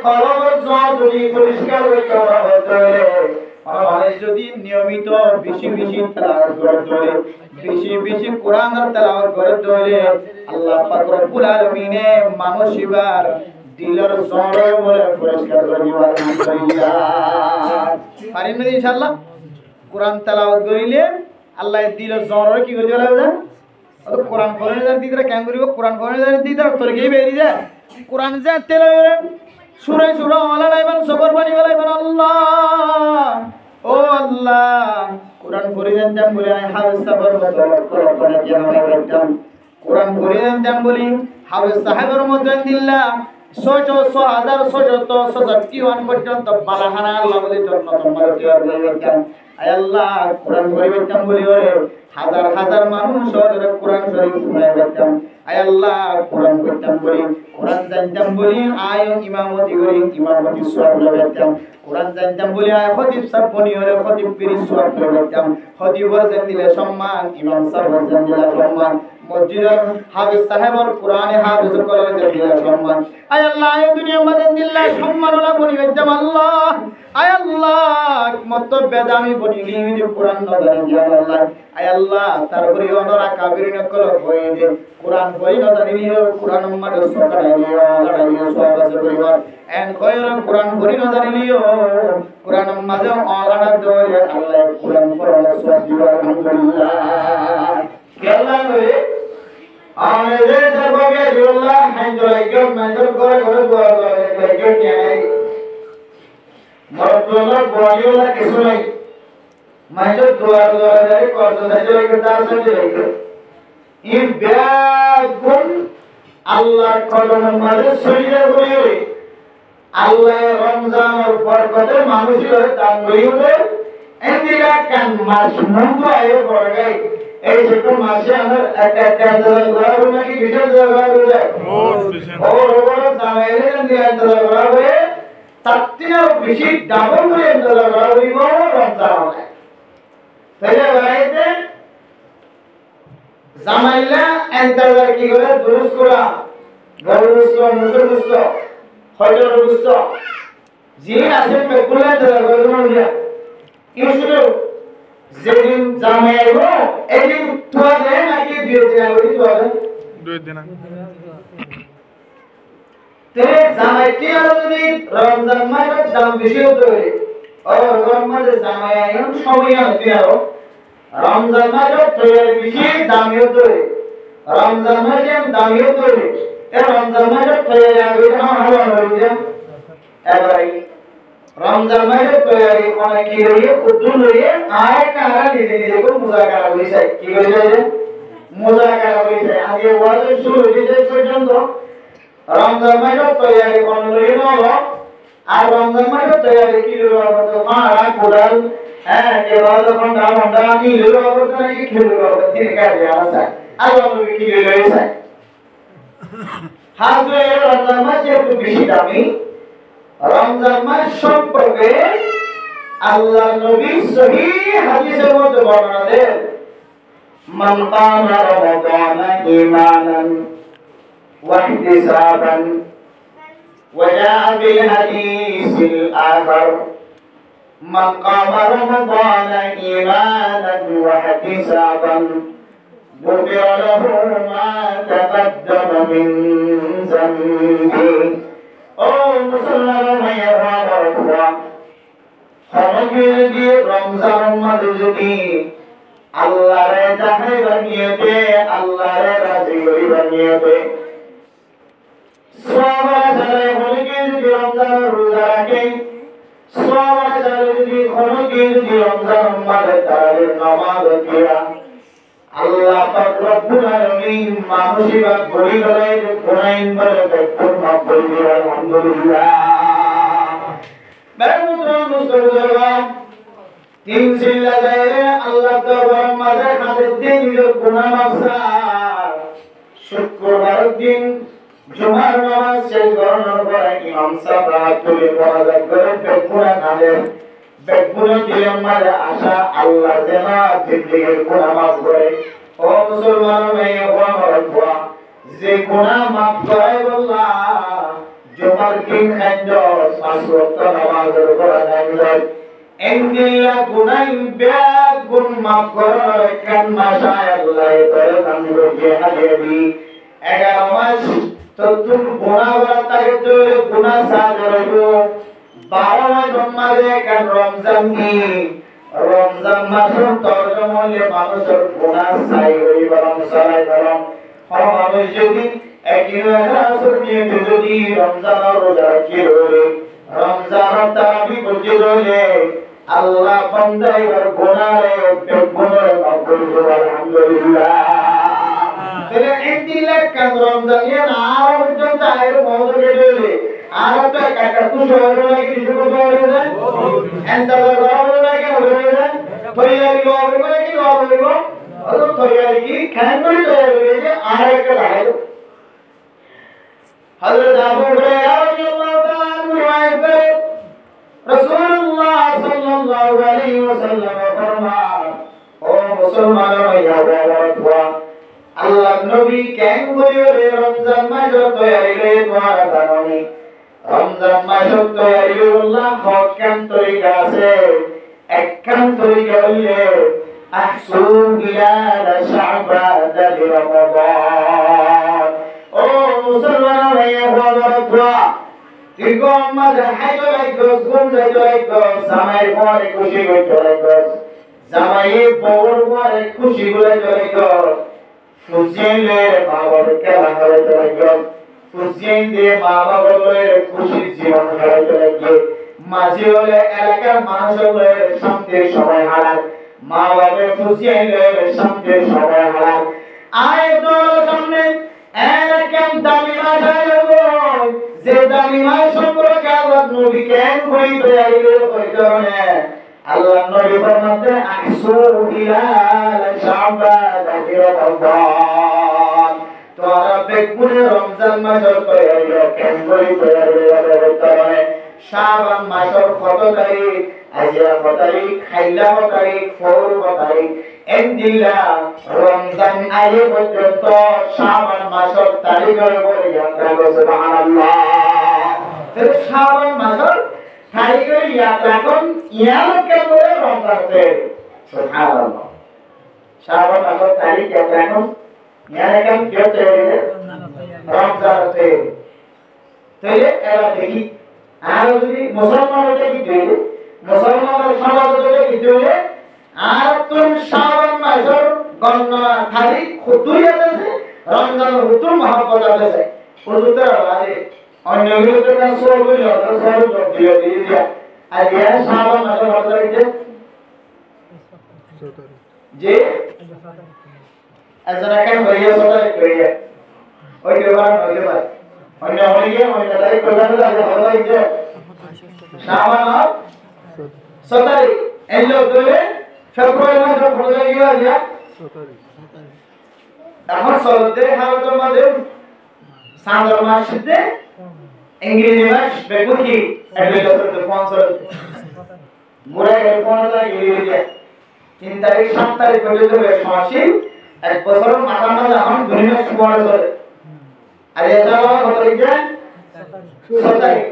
কলমের যদি পরিষ্কার হইতে মানে যদি নিয়মিত বেশি বেশি তেলাওয়াত করতে বেশি বেশি কোরআনের তেলাওয়াত করতে হলে আল্লাহ পাক রব্বুল আলামিনে মানসিবার দিলের জড়ে বলে পরিষ্কার করে দিবেন আলহামদুলিল্লাহ পারেন না ইনশাআল্লাহ কোরআন তেলাওয়াত করিলে আল্লাহ দিলের জড়ে কি করে দিবেন তো কোরআন পড়ে যার দিদরা কেন করিব কোরআন পড়ে যার দিদরা তোর কি বেরি যায় কোরআন যা তেলাওয়াত সূরা সূরা ওয়ালা নাইবান সবর বানি ওয়ালাইবান আল্লাহ ও আল্লাহ কোরআন পড়ে যান বলে আমি হাফেজ সাহেবের মতো কোরআন কি আমরা একদম কোরআন পড়ে যান বলি হাফেজ সাহেবের মতো দিল্লাহ 6,6,661 পর্যন্ত বালাহানা আল্লাহ বলে জন্য তোমার দেওয়ার বলতেন আয় আল্লাহ কোরআন পড়ে বলি ওরে হাজার হাজার মানুষ ওরে কোরআন শরীফ শুনায় বলতাম আয় আল্লাহ কোরআন পড়তাম বলি কোরআন জানতাম বলি আয় ইমামতি করি ইমামতি সওয়াব লইতাম কোরআন জানতাম বলি আয় খতিব সাহেব বনি ওরে খতিব পীর সওয়াব লইতাম খতিব বর্জন দিলে সম্মান ইমাম সাহেব বর্জন দিলে সম্মান মসজিদের হাফেজ সাহেবের কোরআনে হাফেজ করার দিলে সম্মান আয় আল্লাহ এই দুনিয়া মধ্যে দিল্লা সম্মানওয়ালা বনি হইতাম আল্লাহ আয় আল্লাহ মত বেদামি বনি নিয়ে কোরআন নজরে দিয়া আল্লাহ আয় আল্লাহ তারপরে অনরা কাবিরিন কল হয়ে যে কোরআন বই নজরে নিয়ে কোরআন উম্মাদ সকালে লড়াইয়ে সব আছে পরিবার এন কয়র কোরআন বই নজরে নিয়ে কোরআন উম্মাদ অলাড়া দরে আল্লাহ কোরআন পড়ানো সব দিবা আলহামদুলিল্লাহ কেলা করে আমাদের সর্বকে আল্লাহ হামদুলিল্লাহ মঞ্জুর করে দোয়া করে লাগে নিয়ে মরদুল্লাহ বড়িওয়ালা কিছু নাই মঞ্জুর দোয়া করে কত দাজে তার সাথে লাগে এই ব্যাগুন আল্লাহ কলমের মাঝে সরিয়ে বলে আল্লাহ রমজানের বরকতে মানুষের দান করিবে এদিকে কান মাস নন্দু আয়ে পড়ে গই এই ছোট মাসে আমার একটা জায়গা নাকি বিশাল জায়গা হয়ে ওর ওর জায়গায় দিয়ে জায়গা হয়ে তার বেশি ডাবল হয়ে জায়গা হইব রমজান তাই রাইতে জামাইলা এন্টার কি করে দুরুস করা গরুস মুসলুস হজরুস জি আছে পেকুলা জায়গা দিয়া ইউসুফ যেদিন জামাইব এদিন তোয়া দেয় নাকি দিয়ে দেয় ওই তোয়া দেয় দুই দিন তে জামাইটি আর যদি রমজান মাসের দাম বেশি হতো আর রমজান মাসে জামাই আইন সময় আছে আর রমজান মাসের তৈরি বেশি দাম হতো রমজান মাসে দাম হতো এ রমজান মাসের তৈরি আগে হাওয়া হয়ে যায় এবারে রমজান মাসে তৈরি অনেক কি হইয়ে উদ্দুল হইয়ে আয় কারা দিদি দিদি को মুজাকারা হইছে কি হইছে মুজাকারা হইছে আগে ওয়াজ শুরু হইছে পর্যন্ত রমজান মাসে তৈরি কোন লইল আর রমজান মাসে তৈরি কি হলো তো মারা কোদাল হ্যাঁ এবার যখন রামন্ডা আমি হলো অবস্থা কি খেলো ঠিক আছে আছে আর আমি কি হইছে হাজরে রমজান মাসে একটু বেশি দামি রমজান মাস সম্পর্কে আল্লাহ নবী সহিহ হাদিসের মধ্যে বর্ণনা দেন মান কামা রমাদান ঈমানান ওয়া ইহতিসাবান ওয়া জাআ বিল হাদিসিল আখর মান কামা রমাদান ঈমানান ওয়া ইহতিসাবান غفر له ما تقدم من ذنبه ও মুসলমান ভাইয়েরা বাবা সমগ্র দিয়ে রমজান মাসে যদি আল্লাহরে জাহাই বানিয়ে দে আল্লাহরে রাজি করি বানিয়ে দে সওয়াব ধরে হলিকে যদি রমজান রোজা রাখে সওয়াব ধরে যদি হলিকে যদি রমজান মাসে তার নামাজ পড়া আল্লাহ পাক রব্বুল আলামিন মানুষিবা গরি গলে কোরআন বলে দেখুন মাফ করে দিও আলহামদুলিল্লাহ বেরুদ্র মুসলমান তিন সিল্লা যায় আল্লাহ দরবার মাঝে হাতে দিন গুনাহ মাফ শুক্রবার দিন জুমার নামাজ শেষ করার পরে ইমাম সাহেব রাতুলে পড়া করে বেকুনা নামে বেকুনা দিয়ে মাঝে আশা আল্লাহ জানা জিন্দেগির গুনাহ মাফ করে ও মুসলমান মেয়ে ওয়া মারফুয়া যে গুনাহ মাফ করে আল্লাহ জুমার দিন খাইলো পাঁচ ওয়াক্ত নামাজের পড়া নাইলো এন্দিলা গুনাই ব্যাগ গুন মাফ করার কান মাশায় আল্লাহ করে কামড় দিয়ে হাজিরি 11 মাস তো তুমি গুনাহ করতে তো গুনাহ সাগরো 12 মাস জন্মালে কান রমজান কি রমজান মাসের তরজমলে মানুষের গুনাহ ছাই হই বরং সারাই বরং মানুষ যদি একদিনের আসর নিয়ে যদি রমজান রোজা রাখি রইলে রমজান তারাবি করতে রইলে আল্লাহ বান্দার গুনাহে গুনাহ মাফ করে দেবে আলহামদুলিল্লাহ তাহলে একদিন কান রমজান এর আর পর্যন্ত আয়ের মৌজুদে রইলে আর তো কাটা কুশো হলো কি কিছু করতে পারবে না এন্টার করবে না কি হবে না তৈরি হবে না কি হবে না ಅದು ತಯಾರಿ ಕ್ಯಾನ್ವಲ್ ತಯಾರಿಗೆ ಆರಕ್ಕೆ ರಾಯರು ಹಜರತ್ ಅಬೂ ಹುರೈರಾ ರದಿಯಲ್ಲಾಹು ತಆಲಾ ಅನ್ಹು ರಿವಾಯತ್ है रसूलुल्लाह सल्लल्लाहु अलैहि वसल्लम फरमाया ओ मुसलमानों याद रखो আল্লাহ নবী কেন বলিরে রমজান মাসের তৈরি দ্বারা জানি রমজান মাসের তৈরি আল্লাহ হকাম তরিকা আছে একখান তরিকা হইলে أحسن بلاد شعبان برمضان أو مسلمان يقول ربنا تقوم ماذا حيث لكوس قم لكوس زمائي بواري كوشي لكوس زمائي بواري كوشي لكوس فوزين لے بابر کلام لكوس فوزين دے بابر لے كوشي জীবন لكوس মাঝে হলে এলাকার মানুষ হলে শান্তির সময় হারায় মা বাবার খুশি হইলে শান্তির সময় হারায় আয় তোর সামনে এরকম দামি মাঝাই হবো যে দামি মাঝ সম্পর্কে আল্লাহ নবী কেন বইতে আইলে ওই কারণে আল্লাহ নবী ফরমাতে আহসু হিলাল শাবান রমাদান তোরা বেগুনে রমজান মাসের তৈরি কেন বইতে আইলে ওই কারণে শাবান মাসের কত তারিখ আজিয়া কতারিখ খাইলা কতারিখ ফোর কতারিখ এন্দিলা রমজান আয়ে পর্যন্ত শাবান মাসের তারিখের উপরে যাত্রা করছে সুবহানাল্লাহ তাহলে শাবান মাসের তারিখের যাত্রা কোন ইয়ালকে করে রমজানতে সুবহানাল্লাহ শাবান মাসের তারিখ যাত্রা কোন ইয়ালকে কেতে রমজানতে তাহলে এরা দেখি আর যদি মুসলমানদের কি দেবে মুসলমানের সমাজে কি দেবে আর তুম শাবান মাসের গণনা তারিখ খুদুই আছে রমজান হুতুম মহব্বত আছে হুজুরদের আরে অন্য বিরুদ্ধে কাজ শুরু হইলো সব যোগ দিয়ে দিয়া আর ইয়া শাবান মাসের তারিখ যে আজরা কেন হইয়া সবাই কইয়া ওই দেবার ওই দেবার অন্য হইয়া অন্য তারিখ কইলা না যে শাবান 17 তারিখ এলো ধরে ফেব্রুয়ারি মাসের পড়ে গিয়ে যা 17 তারিখ এখন চলতে হালতের মধ্যে সামনের মাসে ইংরেজি মাস বেগুন কি এডুকেশন স্পন্সর মুরে কোনটা ইংরেজি 3 তারিখ 7 তারিখ পর্যন্ত মাসে এক বছর মাথা মাথা এখন দুনিয়া পড়ে চলে আর এটা কত তারিখ 17 তারিখ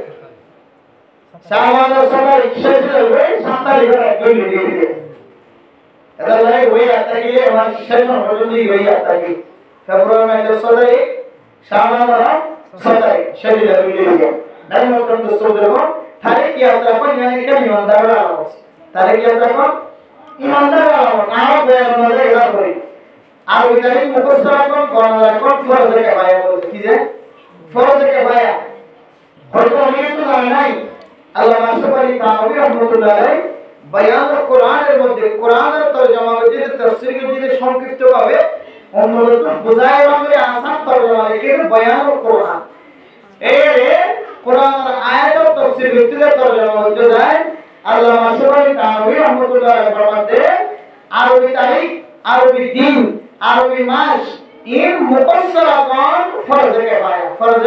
শাবানের সময় শেষ হয়ে 7 তারিখে দুই দিয়ে এটা লাগে ওই আতা গিয়ে আমার শেষ হলো দুই ওই আতা কি ফেব্রুয়ারি মাসের 16 তারিখ শাবানের 17 তারিখ শেষ হলো দুই দিয়ে নাই মতন তো সদরব তারিখ কি আতা কোন মানে কেন ইমানদার আলো তারিখ কি আতা কোন ইমানদার আলো না বের মধ্যে এলা করি আর ওই তারিখ মুখস্থ রাখুন গণনা রাখুন ফরজে কে ভাইয়া বলতে কি যে ফরজে কে ভাইয়া হয়তো আমি তো জানি নাই আল্লাহ মাশরাফি তানভী রাহমাতুল্লাহ আলাইহি বয়ান কোরআনের মধ্যে কোরআনের তরজমা করে তাফসীর করে সংক্ষিপ্ত ভাবে অন্যরকম বোঝায় বাংলায় আসান তরজমা লিখে বয়ান কোরআন এই কোরআনের আয়াত ও তাফসীর ভিত্তিতে তরজমা হতে যায় আল্লাহ মাশরাফি তানভী রাহমাতুল্লাহ আলাইহি ফরমাতে আরবি তারিখ আরবি দিন আরবি মাস এর মুফাসসারা কোন ফরজ কে পায়া ফরজ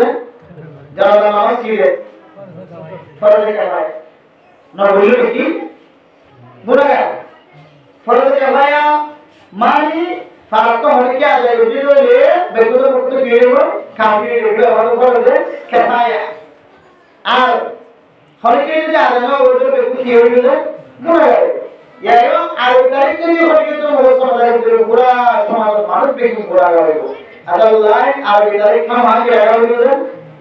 যারা নামাজ পড়ে ফরজ কিফায়া না বললে কি বুঝা গেল ফরজ কিফায়া মানে ফারক তো হলে কি আছে বুঝি রইলে বেগুলো করতে গিয়ে খাবি রেগুলো হলো ফরজ কিফায়া আর হরিকে যদি আজানো ওদের বেশি কি হয়ে গেলে মনে হয় ইয়াও আর তারিখ যদি হরিকে তো মুখস্থ করে পুরো সমাজ মানুষ বেশি পুরা হবে আল্লাহ আর তারিখ খাম আগে আগে গেলে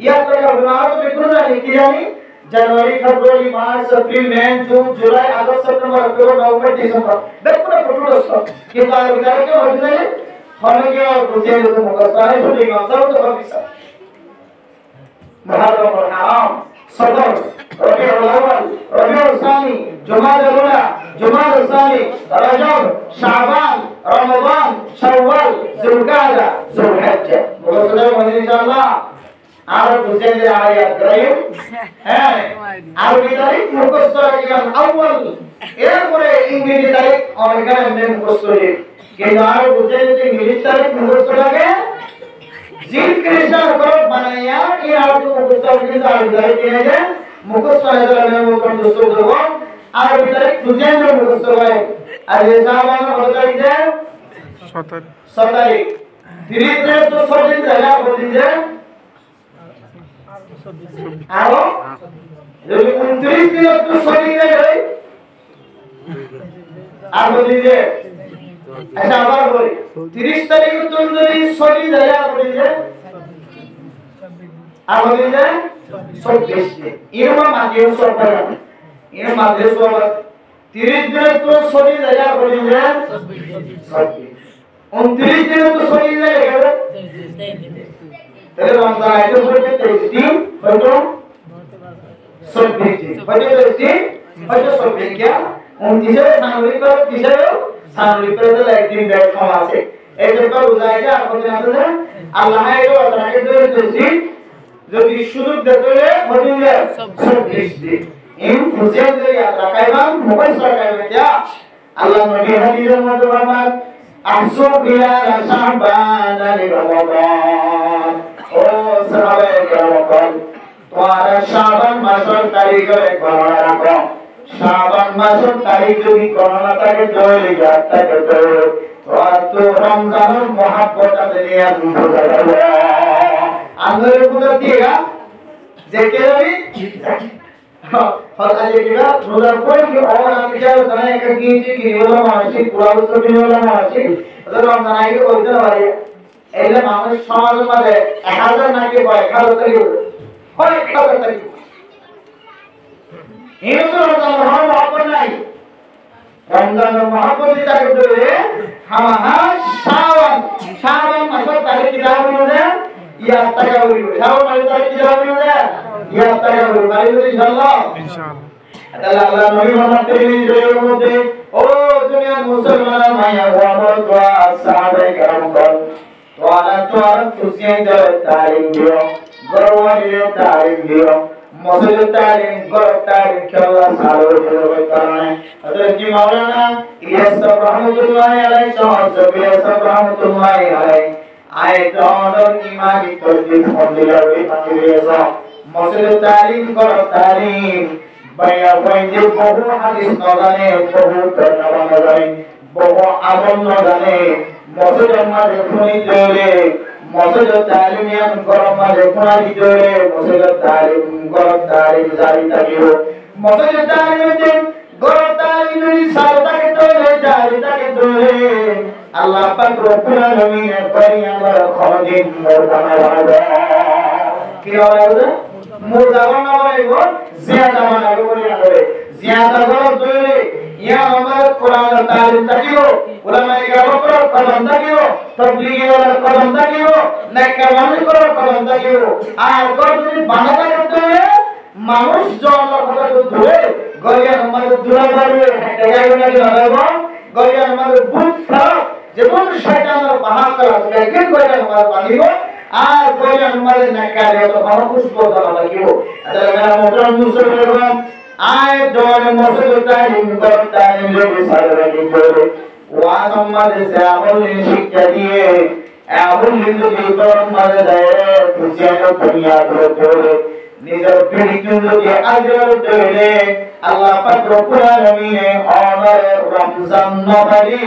ইয়া তো বিমার তো বেকুন জানি কি জানি जनवरी फरवरी मार्च अप्रैल मई जून जुलाई अगस्त सितंबर अक्टूबर नवंबर दिसंबर देखो ना फोटो दोस्तों ये तो आगे बताए क्या हो जाए हमें क्या बुझे तो मुकद्दर है तो ठीक है सब तो कभी सब मुहर्रम और हराम सफर रबीउल अव्वल रबीउल सानी जुमादुल ऊला जुमादुल सानी रजब शाबान रमजान शव्वाल जुल्कादा जुल्हज्जा मुकद्दर है इंशाअल्लाह আর বুঝেন যে আয়াত গ্রহণ হ্যাঁ আরবি তারিখ মুখস্থ রাখবেন আউয়াল এরপরে ইংরেজি তারিখ অনেকটা এমনি মুখস্থ করে কিন্তু আর বুঝেন যে ইংরেজি তারিখ মুখস্থ রাখে জিল ক্রিস্টাল করব বানায়া এই আরবি মুখস্থ কিন্তু আরবি তারিখ নিয়ে যায় মুখস্থ হয়ে গেল আমি মুখস্থ করব আরবি তারিখ বুঝেন যে মুখস্থ হয় আর এই সাবান কত তারিখ যে 17 তারিখ ধীরে ধীরে তো সঠিক জায়গা বলি যে আরো যদি 29 দিন তো সঠিক জায়গা আর বলি যে আচ্ছা আবার বলি 30 তারিখ তো যদি সঠিক জায়গা বলি যে আর বলি যে 24 দিন এরকম মাঝে সব পারা এর মাঝে সব 30 দিন তো সঠিক জায়গা বলি যে 29 দিন তো সঠিক জায়গা তাহলে রমজান আইতে হচ্ছে 23 দিন হয়তো 24 দিন হয়তো 23 দিন হয়তো 24 क्या 29 সামরিক করে 30 সামরিক করে তো একদিন ব্যাক কম আছে এই ব্যাপার বুঝায় যে আর কোন আছে না আল্লাহ এর আপনাকে 23 দিন যদি সুযোগ দিতে হলে হচ্ছে 24 দিন ইন খুঁজে যে রাখাইবাম মুখস্থ রাখাইবে क्या আল্লাহ নবী হাদিসের মধ্যে ফরমান আহসু বিলা শাবান লিরমাদান ও সাহাবায়ে কেরাম তোমারা শাবান মাসের তারিখে গণনা রাখো শাবান মাসের তারিখ যদি গণনা থাকে তাহলে যাত্রাকে তো তো রমজানের মহব্বত নিয়ে বুঝা যাবে আল্লাহর উপর দিয়েগা যে কেবি হঠাৎ যেটা রোজার পরে কি और আমি চাই জানা একটা গিয়েছি কি বলা মাসি পুরো সবই বলা মাসি তো রমজান আগে বলতে পারি এইলে মানুষ সমাজ মধ্যে 1000 নাকি 1000 তারিখ হয় 1000 তারিখ এই তো রমজান মহব্বত নাই রমজান মহব্বত তাকে বলে হামা শাবান মাসের তারিখ কি দাও বলে ইয়া টাকা বলি শাবান মাসের তারিখ কি দাও বলে ইয়া টাকা বলি পারি ইনশাআল্লাহ আল্লাহ আল্লাহ নবী মুহাম্মদ তের মধ্যে ও দুনিয়ার মুসলমান মায়া ওয়া সাহাবায়ে কেরাম তোরা খুশিয়াই দাও তারিখ দিও গরওয়ারে তারিখ দিও মসজিদ তারিখ গর তারিখ খেলা সারো দিও কারণে হযরত জি মাওলানা ইলিয়াস রহমাতুল্লাহি আলাইহি সাহাব রহমাতুল্লাহি আলাইহি আয় দর ইমানি তরবির ফজিলত পাকিয়েছা মসজিদ তারিখ গর তারিখ বাইয়া বাইজে বহু হাদিস নজানে বহু তরনামা নজানে বহু আমল নজানে মসজিদের মাঝে খুনি চলে মসজিদ তালিমিয়ান গরম মাঝে খুনি চলে মসজিদ তালিম গরম তালিম জারি থাকিও মসজিদ তালিমিতে গরম তালিম সারতাকে চলে জারি থাকে চলে আল্লাহ পাক রব্বুল আলামিনের পরি আমার খদিন মোরদানা বানাবে কি হবে মোরদানা বানাইবো জিয়াদা বানাইবো বলি আরে জিয়াদা গরম চলে ইয়া আমার কোরআন তালিম থাকিও উলামায়ে কেরাম কলম থাকিও তাবলীগী ওয়ালার কলম থাকিও নেককার মানুষ করার কলম থাকিও আর যদি বানাতা করতে মানুষ জন্ম কথা ধরে গরিয়া আমাদের দূরে যাবে একটা জায়গা নাকি লাগাবো গরিয়া আমাদের বুট খারাপ যেমন শয়তানের বাহার করা দেখেন গরিয়া আমাদের বানিব আর গরিয়া আমাদের নেককার তো মানুষ বদলা লাগিব আল্লাহ মোহতরম মুসলমান আয় দোয়ারে মসজিদ তালিম করতালিম যদি সারাদিন করে ওয়াজ আমাদের আমল শিক্ষা দিয়ে আমল যদি গরম মাঝে দেয় খুশিয়ানো দুনিয়া ধরে নিজের পিড়িতে যদি আজর ধরে আল্লাহ পাক রব্বুল আলামিনে আমাদের রমজান নবী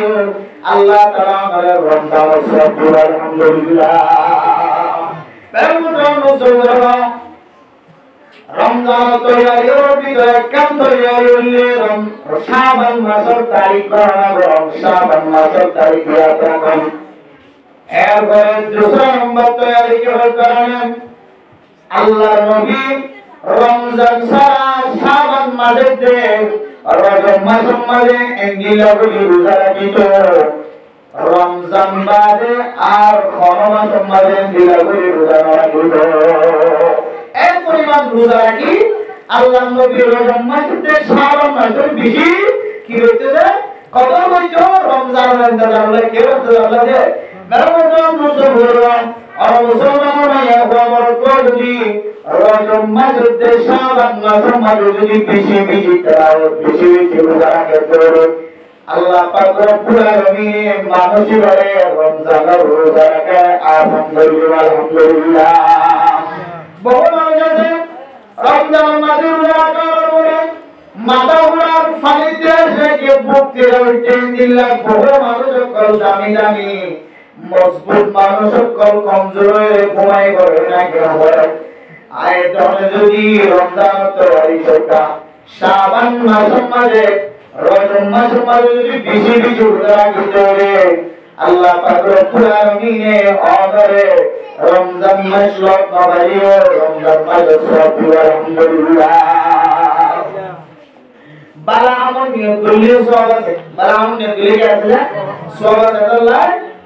আল্লাহ তাআলা আমাদের রমজান সবুর আলহামদুলিল্লাহ রমজান তৈয়ারির ভিতরে কাম তৈয়ারি হইলে শাবান মাসের তারিখ বানাবো শাবান মাসের তারিখ রাখুন এরপরে দুসরা নম্বর তৈয়ারি কি করেন আল্লাহর নবী রমজান সারা শাবান মাসেতে রজব মাসের মাঝে এঙ্গিলাগুলি রোজা রাখিত রমজান বাদে আর মাসের মাঝে এঙ্গিলাগুলি রোজা রাখিত এক পরিমাণ রোজা রাখি আল্লাহর নবী রজব মাসেতে শাবান মাসের বেশি কি হইতেছে কত হইতো রমজানের ইন্তজার হলে কে ইন্তজার লাগে মেরামতন মুসলমান আর মুসলমানরা একবার যদি রজব মাসেতে শাবান মাসের মাঝে যদি বেশি বেশি তেলাওয়াত বেশি বেশি রোজা রাখে আল্লাহ পাক রব্বুল আলামিন মানুষের রমজানের রোজা রাখে আলহামদুলিল্লাহ আলহামদুলিল্লাহ বহু মানুষ আছে রমজান মাসে রোজা রাখার পরে মাথা ঘোরার ফানিতে এসে গিয়ে বুক তেরা উঠে দিল্লা বহু মানুষ কল দামি দামি মজবুত মানুষ কল কমজোর হয়ে ঘুমাই করে না কেন হয় আয় তাহলে যদি রমজান তৈরি করতা শাবান মাসের মাঝে রজব মাসের মাঝে যদি বেশি বেশি রোজা রাখতে হবে আল্লাহ পাক রব্বুল আলামিন অদরে রমজান মাস লক নবাইও রমজান মাস সব আলহামদুলিল্লাহ বালা আমন নিয়ত করলে সব আছে বালা আমন নিয়ত করলে কি আছে সব আছে আল্লাহ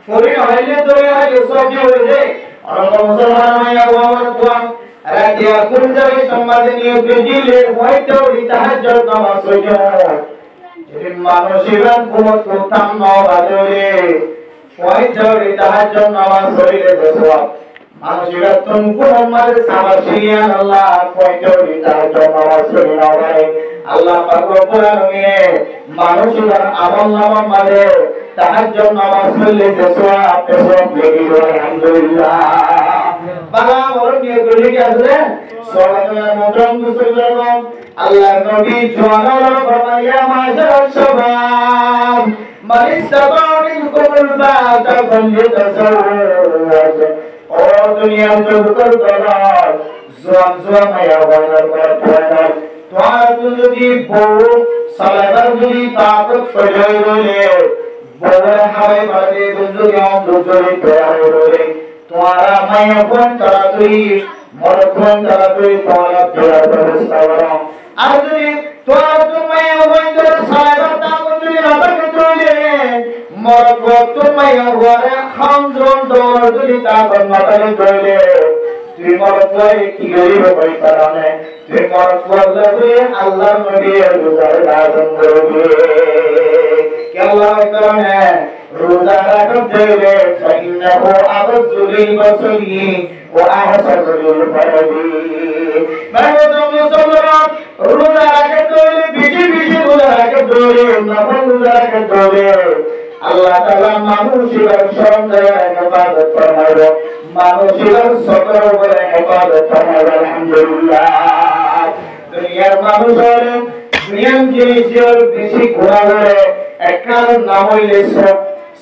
ফরি হইলে তো এই সব কি হয়ে যায় আর মুসলমান মাইয়া ওয়ার দোয়া রাতিয়া কোন জায়গায় সম্মানে নিয়ত দিলে হয়তো তাহাজ্জুদ নামাজ হইছে এই মানুষেরা ঘুমত করতাম না বাজরে হয়তো তাহাজ্জুদ নামাজ হইলে সওয়াব মানুষেরা তুমকো আমাদের সাবাসিয়ান আল্লাহ হয়তো তাহাজ্জুদ নামাজ হইলে না আল্লাহ পাক রব্বুল আলামিন মানুষের আমলনামা মাঝে তাহাজ্জুদ নামাজ পড়লে সওয়াব পেছন লেগে আলহামদুলিল্লাহ বাবা ওর নিয়ে গলি কি আছে সওয়াবের মোটম মুসলমান আল্লাহর নবী জওয়ানার ফরমায়া মাশাআল্লাহ শাবাব মানিস্তাবারিকুল বাতা ফালইতাসাওয়াজ ও দুনিয়ার জগতের দলাল জওয়ান জওয়ান মায়া বানার কথা তোমার যদি বউ সালাবার যদি তাকত ফজয় রলে বউর হাওয়ায় বাদে যদি আম দুজরে তৈয়ার রলে তোমারা মায়া কোন তাড়াতাড়ি মরক্ষণ তাড়াতাড়ি তোমারা তৈয়ার ব্যবস্থা করো আর যদি তোমার মায়া কোন সালাবার তাকত যদি না থাকে রলে মরক্ষণ মায়া ঘরে খামজন দর যদি তাকত না থাকে রলে তুই মরক্ষণ কি গরিব হই কারণে তুই মরক্ষণ লাগে আল্লাহর নবীর রোজার দান করবে কে আল্লাহর কারণে রোজা রাখতে হবে ফাইন্নাহু আবযুলিল বাসরি ওয়া আহসানুল ফারদি মানে মুসলমান রোজা রাখতে হবে বেশি বেশি রোজা রাখতে হবে নফল রোজা রাখতে হবে আল্লাহ তাআলা মানুষের সন্দেহ ইবাদত ফরমাইলো মানুষের সকল উপরে ইবাদত ফরমাইলো আলহামদুলিল্লাহ দুনিয়ার মানুষের দুনিয়ার জিনিসের বেশি ঘোরা করে একখান নাম হইলে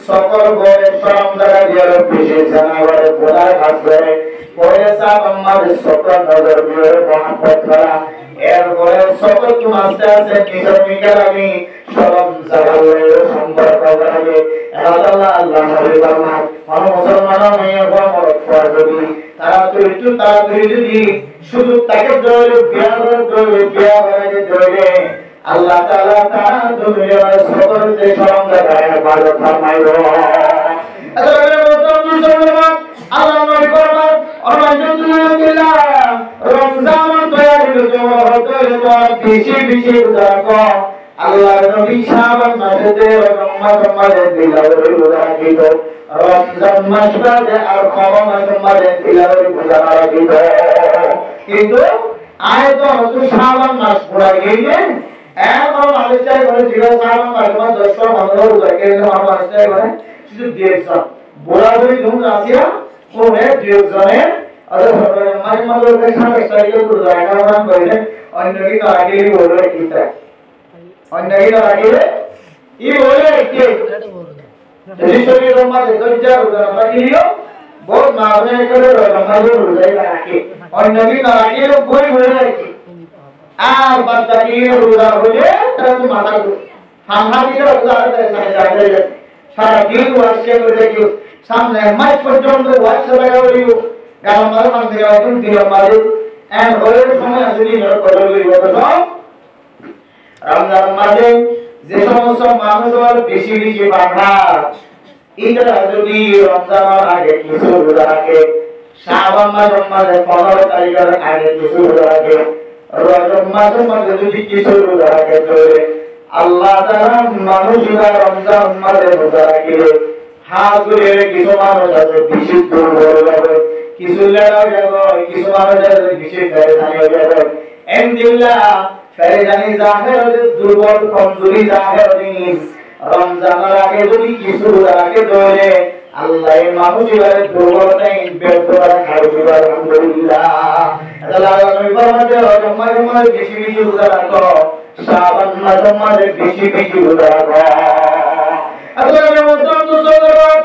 সকল ঘরে সরম দ্বারা দিয়ে বেশি জানাবার ঘোরার কাজ করে পরে সাহেব আমাদের সকল নজর দিয়ে মহাব্বত করা এর ঘরে সকল কি মাসে আছে কিসমিকার আমি সরম জাগালে সম্পর্ক করাবে আল্লাহ আল্লাহ নবী ফরমান মুসলমান মেয়ে বড় যদি তারা তো একটু তাড়াতাড়ি যদি শুধু তাকে ধরে বিয়া করে ধরে আল্লাহ তাআলা তার দুনিয়ার সকল দেশম দেখায় ভালো ফরমাইলো মুসলমান আল্লাহ নবী ফরমান আলহামদুলিল্লাহ রমজান তৈরি হতে বেশি বেশি রাখো আল্লাহর নবী শাবান মাসে রমজান দিলাওয়ারি রাখিত রমজান মাস বাদে আর কম মাসে দিলাওয়ারি রাখিত কিন্তু আয় তো শাবান মাস পুরা গিয়ে এখন আলোচনা করে জিরো শাবান মাস 10 15 লাগে আমরা আলোচনা করে শুধু দিয়েছাম বরাবরই ধুম আসিয়া কোনে দিয়েছনে আরে মানে মালকে সামনে সাইকেল করে জায়গা করে অন্য কি আগে বলে কিটা অন্য কি আগে ই বলে কি যদি শরীর মাঝে দরজা রোজা পাইলিও बहुत मामले করে রমজানের রোজা রাখে অন্য দিন রাখে বই হয়ে রাখে আর বাদবাকি রোজা হলে তারা তো মাথা হামহাদিকে রোজা রাখতে সাথে সারা দিন ওয়াশে করে দেখি সামনে মাস পর্যন্ত ওয়াশে লাগা হইও গাল মার মানতে গেল দিন মারে এন্ড হয়ে সময় আসলে নর করে লইব তো রমজান মাসে যে সমস্ত মানুষের বেশি বেশি বাধা এটা যদি রমজানের আগে কিছু রোজা রাখে শাবান মাসের মাঝে 15 তারিখের আগে কিছু রোজা রাখে রজব মাসের মাঝে যদি কিছু রোজা রাখে তাহলে আল্লাহ তাআলা মানুষরা রমজান মাসে রোজা রাখে হাত ধরে কিছু মানুষ আছে বেশি দুর্বল হবে কিছু লেড়া যাবে কিছু মানুষ আছে বেশি ফেরেশানি হয়ে যাবে এমদিল্লাহ ফেরেশানি জাহের দুর্বল কমজোরি জাহের দিন রমজানের আগে যদি কিছু রাখে ধরে আল্লাহ মানুষের দুর্বলতাই বের করে খাই দিবে আলহামদুলিল্লাহ আল্লাহ আমি বলতে রমজানের মাসে বেশি বেশি রোজা রাখো শাবান মাসের মাঝে বেশি বেশি রোজা রাখো আল্লাহ মুসলমান মুসলমান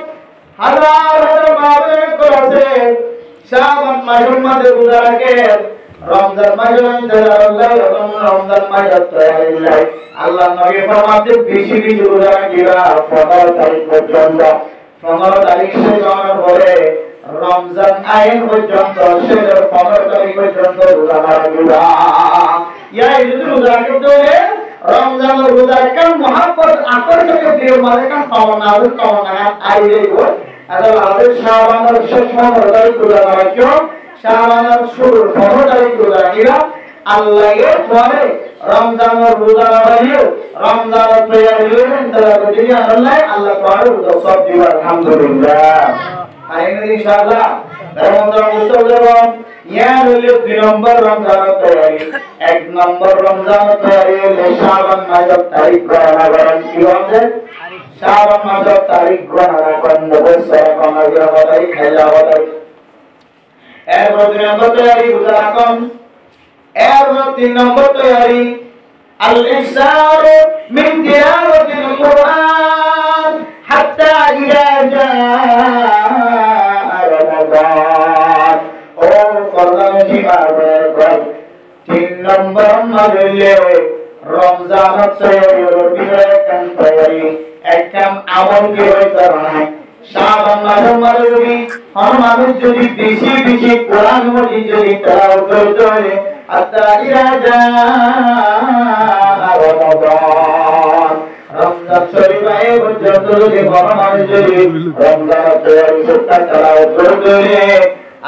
হাজার হাজার মাসে করেছে শাবান মাসের মাঝে রোজা রাখে রমজান মাসে আল্লাহ রমজান মাসে তৈরি আল্লাহ নবী ফরমাতে বেশি বেশি রোজা রাখিবা 15 তারিখ পর্যন্ত 15 তারিখ শেষ হওয়ার পরে রমজান আইন পর্যন্ত শেষ 15 তারিখ পর্যন্ত রোজা রাখিবা ইয়া এই রোজা রাখতে হলে রমজান রোজা কাম মহব্বত আকর্ষণীয় দিয়ে মানে কাম পাওনা আইলে গো আল্লাহ আমাদের শাবানের শেষ 15 তারিখ রোজা রাখিও শাবানের শুরু 15 তারিখ রোজা রাখিবা আল্লাহ এর পরে রমজানের রোজা রাখিও রমজানের তৈরি হলেন তারা যদি আল্লাহ পরে রোজা সব দিবা আলহামদুলিল্লাহ আইন ইনশাআল্লাহ রমজান মুসলমান ইয়া হলো 2 নম্বর রমজানের তৈরি 1 নম্বর রমজানের তৈরি হলে শাবান মাসের তারিখ গণনা করেন কি হবে শাবান মাসের তারিখ গণনা করেন বছর কমাইয়া হবে খেলা হবে এরপর 2 নম্বর তৈরি রোজা রাখুন এরপর 3 নম্বর তৈরি আল ইকসার মিন তিলাওয়াতিল কুরআন হাত্তা ইযা জাআ রমাদান ও ফরমান জিমাবের পর 3 নম্বর মাঝে রমজান তৈরি কাম তৈরি একদম আমল কি হইতো না শাবান মাসের মাঝে যদি মানুষ যদি বেশি বেশি কোরআন মজিদ যদি তেলাওয়াত করে হাত্তা ইযা জাআ রমাদান রমজান শরীফে পর্যন্ত যদি মানুষ যদি রমজান তেলাওয়াত করে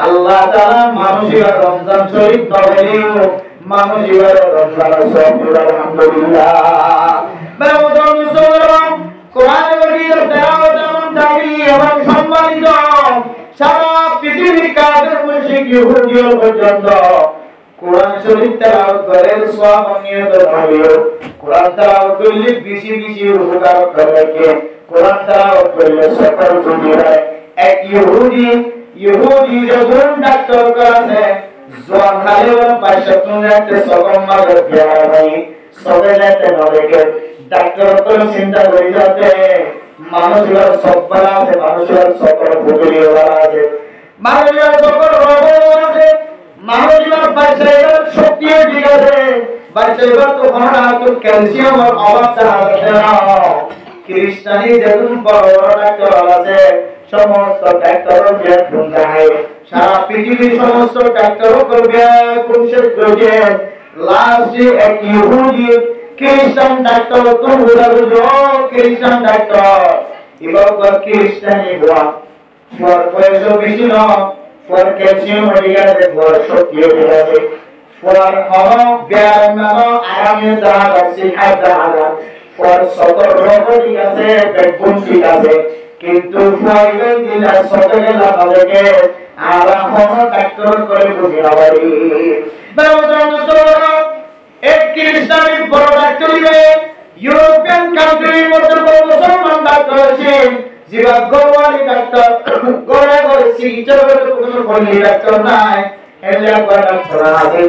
আল্লাহ তাআলা মানুষের রমজান শরীফ নবীও মানুষের রমজান শরীফ আলহামদুলিল্লাহ বাবা মুসলমান কোরআন মজিদের তেলাওয়াত এমন দাবি এবং সম্মানিত সারা পৃথিবীর কাফের মুশরিক ইহুদি পর্যন্ত কোরআন শরীফ তেলাওয়াত করে সওয়াব নিয়ত হবে কোরআন তেলাওয়াত করলে বেশি বেশি উপকার করে কে কোরআন তেলাওয়াত করলে সকল সুবিধা হয় এক ইহুদি যখন ডাক্তার করেছে জোয়ান খালি ওর পাশে তুমি একটা সকম মাঝে বিয়া হয় সবেলাতে নলেকে ডাক্তার তো চিন্তা করে যাতে মানুষের সব বালা আছে মানুষের সকল ভুগলি বালা আছে মানুষের সকল রোগ আছে মানুষের পাশে শক্তি ঠিক আছে বাচ্চাদের তো কোনো তো ক্যালসিয়ামের অভাব আছে না খ্রিস্টানি যেমন বড় বড় ডাক্তার আছে সমস্ত ডাক্তারও যে যায় সারা পৃথিবীর সমস্ত ডাক্তারও করবে কোন শেষ করবে লাস্টে এক ইহুদি খ্রিস্টান ডাক্তার তো বুঝাবো খ্রিস্টান ডাক্তার এবার খ্রিস্টানি গোয়া ফর পয়সা বেশি না ফর ক্যালসিয়াম হয়ে গেছে ফর শক্তি হয়ে গেছে ফর হলো ব্যায়াম নাও আরামে দাঁড়া আছে দাঁড়া ফর সকল রোগ ঠিক আছে পেটপুন ঠিক আছে কিন্তু ফাইলে দিলা সকলে লাগাবে আরাম হলো ডাক্তার করে বুঝি না পারি বাবা মুসলমান এক খ্রিস্টানি বড় ডাক্তার ইউরোপিয়ান কান্ট্রির মধ্যে বড় মুসলমান ডাক্তার আছেন জিবা গোয়ালি ডাক্তার গোড়া করে চিকিৎসা করে কোনো বলি ডাক্তার নাই এলে একবার ডাক্তার আছে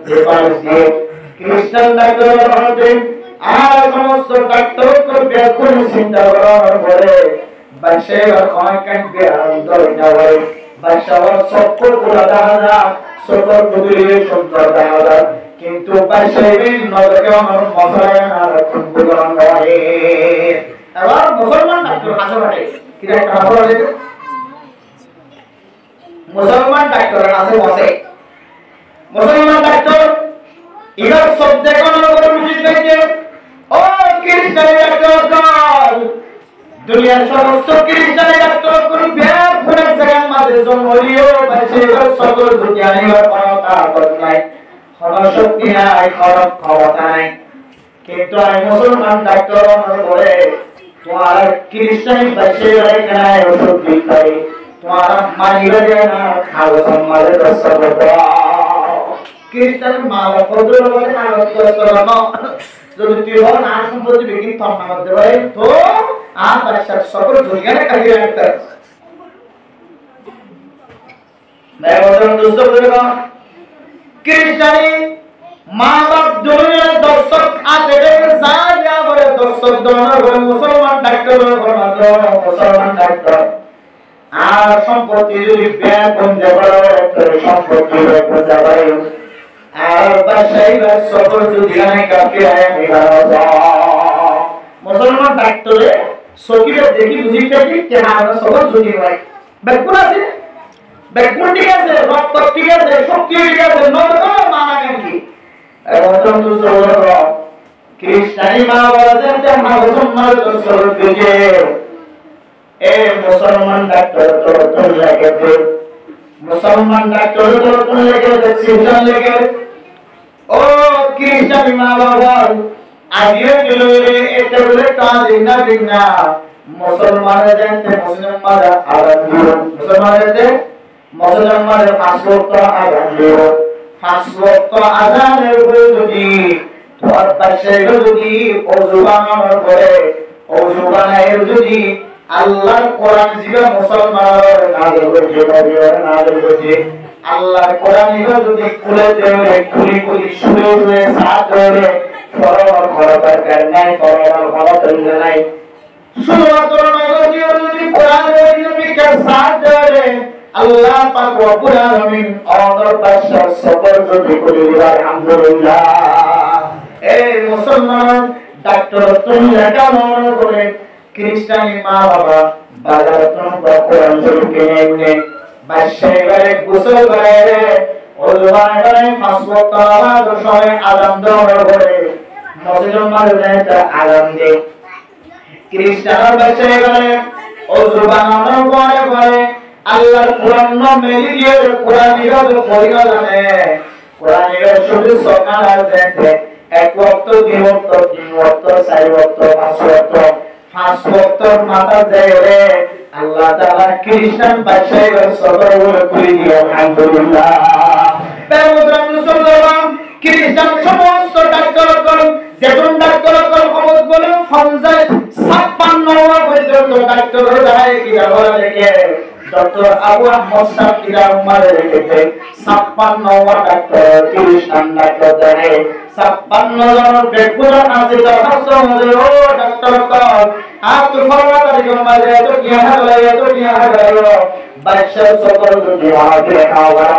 যে পাশ দিয়ে খ্রিস্টান ডাক্তার হতে আর সমস্ত ডাক্তার করবে কোন চিন্তা করার পরে বাসে আর অনেক কাটবে আর ধরে না হয় বাদশাহর সকল গুলা দেখা যায়, সকল বুঝিয়ে সুন্দর দেখা যায়, কিন্তু বাদশাহের নজরে আমার মুসলমান কোন বুঝান করে। এবার মুসলমান ডাক্তার হাসে বলে কি ডাক্তার হাসে বলে, মুসলমান ডাক্তার হাসে বসে, মুসলমান ডাক্তার ইরাক সব দেখানোর করে বুঝিয়ে দিয়েছে, ও খ্রিস্টানি ডাক্তার, দুনিয়ার সমস্ত খ্রিস্টানি ডাক্তার কোন ব্যাগ করে জায়গার মাঝে জন্ম নিও বাচ্চাদের সকল দুনিয়ার কোনো তাকত নাই, কোনো শক্তি নাই, কোনো ক্ষমতা নাই, কিন্তু আমি মুসলমান ডাক্তার বলে তোমার খ্রিস্টানি বাচ্চারা এখানে ওষুধ দিতে তোমার মানিয়ে যায় না, খাওয়া সম্মানের দর্শক খ্রিস্টান মালা পদ্র বলে কাগজ করানো, যদি তুই হল না সম্পত্তি বিক্রি থামনা করতে পারে তো আর বাদশার সকল দুনিয়ার কাহিয়ে রাখতে খ্রিস্টানি মা বাপ দুনিয়ার দর্শক আছে যা বলে দর্শক দোনো বলে মুসলমান ডাক্তার মুসলমান ডাক্তার আর সম্পত্তি যদি ব্যয় বন্ধে বলে সম্পত্তি বন্ধে পারে আর বাদশাহীর সকল যদি কাকে মুসলমান ডাক্তারে সকিরে দেখি বুঝি থাকি কেন আমরা সকল যদি হয় ব্যাকুল আছে, ব্যাকুল ঠিক আছে, রক্ত ঠিক আছে, শক্তি ঠিক আছে, নরক মানা কেন কি এবং খ্রিস্টানি মা বলেছেন যে মা মুসলমান দর্শক দিকে এ মুসলমান ডাক্তার তোর লেগেছে, মুসলমান ডাক্তার তোর লেগেছে, খ্রিস্টান লেগে ও খ্রিস্টানি মা বাবা আজকে গেলে এটা বলে কাজ না বিনা মুসলমানের জানতে মুসলমানরা আগাম দিও, মুসলমানের পাঁচ ওয়াক্ত আগাম দিও, পাঁচ ওয়াক্ত আযানের পরে যদি তোমার পাশে যদি ওযু বানানোর পরে ওযু বানায় যদি আল্লাহর কোরআন জিবা মুসলমানের নাজিল হয়েছে আল্লাহর কোরআন যদি খুলে দেবে খুলি খুলি শুয়ে শুয়ে সাথ ধরে ফরমার খরচার কারণে ফরমার খরচার নাই শুধুমাত্র যদি কোরআন যদি সাথ ধরে আল্লাহ পাক রব্বুল আলামিন আমাদের বাদশার সবর যদি করে দিবে আলহামদুলিল্লাহ। এই মুসলমান ডাক্তার তুমি লেখা মনে করে খ্রিস্টানি মা বাবা বাজার তুমি কোরআন শরীফ কিনে এনে বাদশাহীরে গোসল করে ওজবান করে পাঁচ ওয়াক্ত নামাজ সময় আযান দেওয়ার পরে মুসলমানদের আযান দেয়, খ্রিস্টান বাদশাহীরে ওযু বানানোর পরে আল্লাহর কোরআন মেলি দিয়ে কোরআন নিয়ে পড়িয়া জানে কোরআন নিয়ে শুধু সকাল আর দেখতে এক ওয়াক্ত দুই ওয়াক্ত তিন ওয়াক্ত চার ওয়াক্ত পাঁচ ওয়াক্ত পাঁচ ওয়াক্তর মাথা যায় রে আল্লাহ তাআলা খ্রিস্টান বাদশাহীর সদর বলে করে দিয়ে আলহামদুলিল্লাহ। পেগম্বর মুসলমান খ্রিস্টান সমস্ত ডাক্তার যেজন ডাক্তার খবর বলে ফমজায় 56 পর্যন্ত ডাক্তার যায় কি বলে দেখে ডক্টর আবু আহমদ সাহেব কিরা উম্মারে রেখেছে 56 ডাক্তার খ্রিস্টান ডাক্তার জানে 56 জন বেকুরা আছে দরখাস্ত মধ্যে ও ডাক্তার কল আপ তো ফরমাদারি উম্মারে তো কি হাগলায় বাদশাহ সকল যদি আগে খাওয়া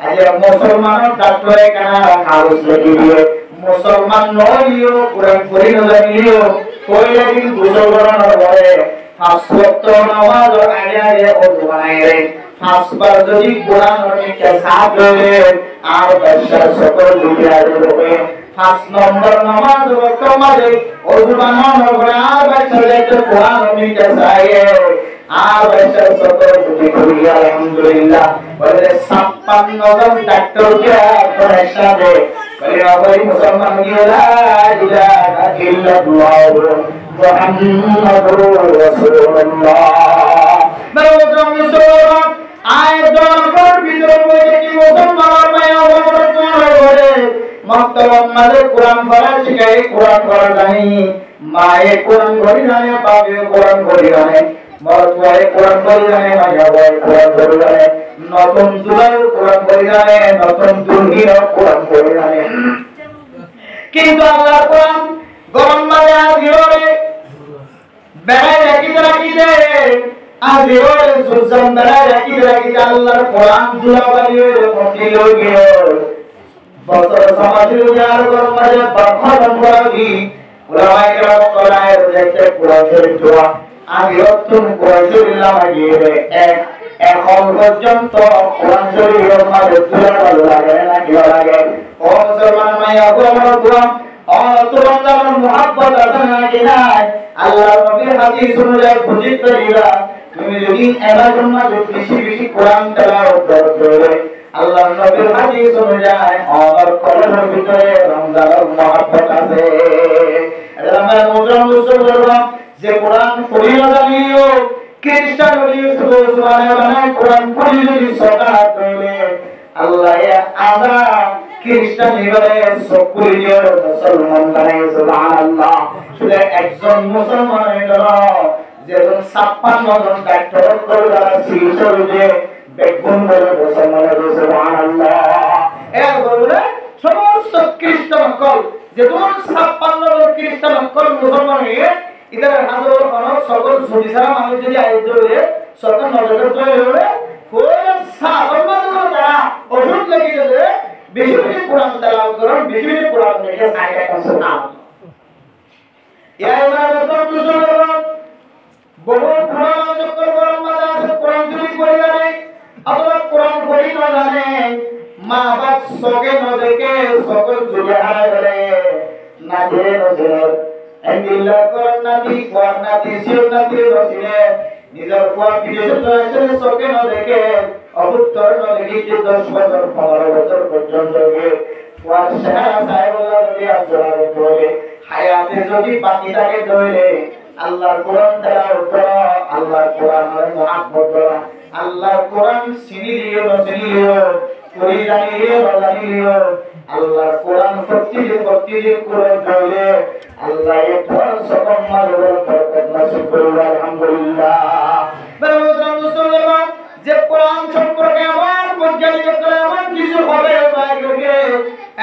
আজ মুসলমান ডাক্তার কেনা হাউস লাগি দিয়ে মুসলমান নইও কোরআন পড়ি না জানিও কই লাগি গোসল করানোর পরে পাঁচ ওয়াক্ত নামাজ আগে আগে ওযু বানায় রে পাঁচবার যদি কোরআন নিয়ে সাথ ধরে আর বাদশাহ সকল দুনিয়া রবে 5 নম্বর নামাজ ওয়াক্ত মাঝে ওযু বানানোর পরে আর বাদশাহ কোরআন নিয়ে চাইয়ে আর বাদশাহ সকল দুনিয়া আলহামদুলিল্লাহ বলে 56 জন ডাক্তারকে আপনার সাথে বলে ওই মুসলমান লা ইলাহা ইল্লাল্লাহ মুহাম্মাদুর রাসূলুল্লাহ। মেরুদম মুসলমান আয়াত দরবার ভিতর বলে কি মুসলমান মায়া বলে মক্তবাম মাঝে কোরআন পড়া শিখাই কোরআন পড়া জানি মায়ে কোরআন পড়ি জানে বাপে কোরআন পড়ি জানে মরতুয়ায় কোরআন পড়ি জানে মায়া বয় কোরআন পড়ি জানে নতুন দুলায় কোরআন পড়ি জানে নতুন দুলহিও কোরআন পড়ি জানে কিন্তু আল্লাহ কোরআন গরম মাঝে আর ভিড়ে বেড়ায় রাখিতে আগে ওরে সুলতান বেলা রাখি রাখি আল্লাহর কোরআন দুলাবালি ওরে মতি লগে বছর সমাজে উজার করমারে বাফাদন করি উলামায়ে কেরাম কোরআনের দেখতে কোরআন শরীফ দোয়া আগে অতুন কোরআন শরীফ লাগিয়ে এক এখন পর্যন্ত কোরআন শরীফের মাঝে দুলাবালি লাগে না কি লাগে ও মুসলমান মাইয়া গো আমার দোয়া তোমার আমার মুহাব্বত আছে নাকি নাই আল্লাহর নবীর হাদিস অনুযায়ী বুঝিত করিবা তুমি যদি এবারের মাঝে বেশি বেশি কোরআন তেলাওয়াত করবে আল্লাহর নবীর হাদিস অনুযায়ী আমার কলমের ভিতরে রমজানের মুহাব্বত আছে এটা আমরা মুদ্রা মুসল করব যে কোরআন পড়িও জানিও খ্রিস্টান হলিও শুধু সুবহানাল্লাহ কোরআন পড়ি যদি সাদাত করবে আল্লাহ আমরা খ্রিস্টান এবারে সকলিও মুসলমান বানাই সুবহানাল্লাহ শুধু একজন মুসলমান হলো যেজন 56 জন ডাক্তার করে শিশু যে বেগুন বলে মুসলমান হলো সুবহানাল্লাহ এর বলে সমস্ত খ্রিস্টান কল যেজন 56 জন খ্রিস্টান কল মুসলমান হয়ে ইদার হাজার কোন সকল সুবিধারা মানুষ যদি আয়োজন করে সকল নজর করে কোন সাধারণ দ্বারা ওষুধ লেগে গেলে বেশি বেশি কোরআন তেলাওয়াত করুন বেশি বেশি কোরআন দেখে আয়াতটা শোনান এবার তো বুঝুন বহু কোরআন চক্কর কোরআন মাঝে আছে কোরআন যদি পড়ি জানে অথবা কোরআন পড়ি না জানে মা বাপ সগে ন দেখে সকল জুড়ে হারায় গেলে না ধীরে নজরে এন্ডিল্লা কোরআন নাতি কোরআন নাতি শির নাতি রসিলে নিজের কোরআন বিদেশে রয়েছে সগে ন দেখে অবুত্তর ন দেখি যে 10 বছর 15 বছর পর্যন্ত গিয়ে কোরআন শেখা সাহেবুল্লাহ নবী আসলাম বলে হায়াতে যদি বাকি থাকে ধরে আল্লাহর কোরআন তেলাওয়াত করো আল্লাহর কোরআনের মুহাব্বত করো আল্লাহর কোরআন চিনিলিও পড়ি জানিলিও জানিলিও আল্লাহর কোরআন প্রতিদিন কোরআন পড়লে আল্লাহ তোমার সকল মাঝে বরকত নসিব করবে আলহামদুলিল্লাহ বরকত মুসলমান যে কোরআন সম্পর্কে আমার বৈজ্ঞানিক করে এমন কিছু হবে বাইরে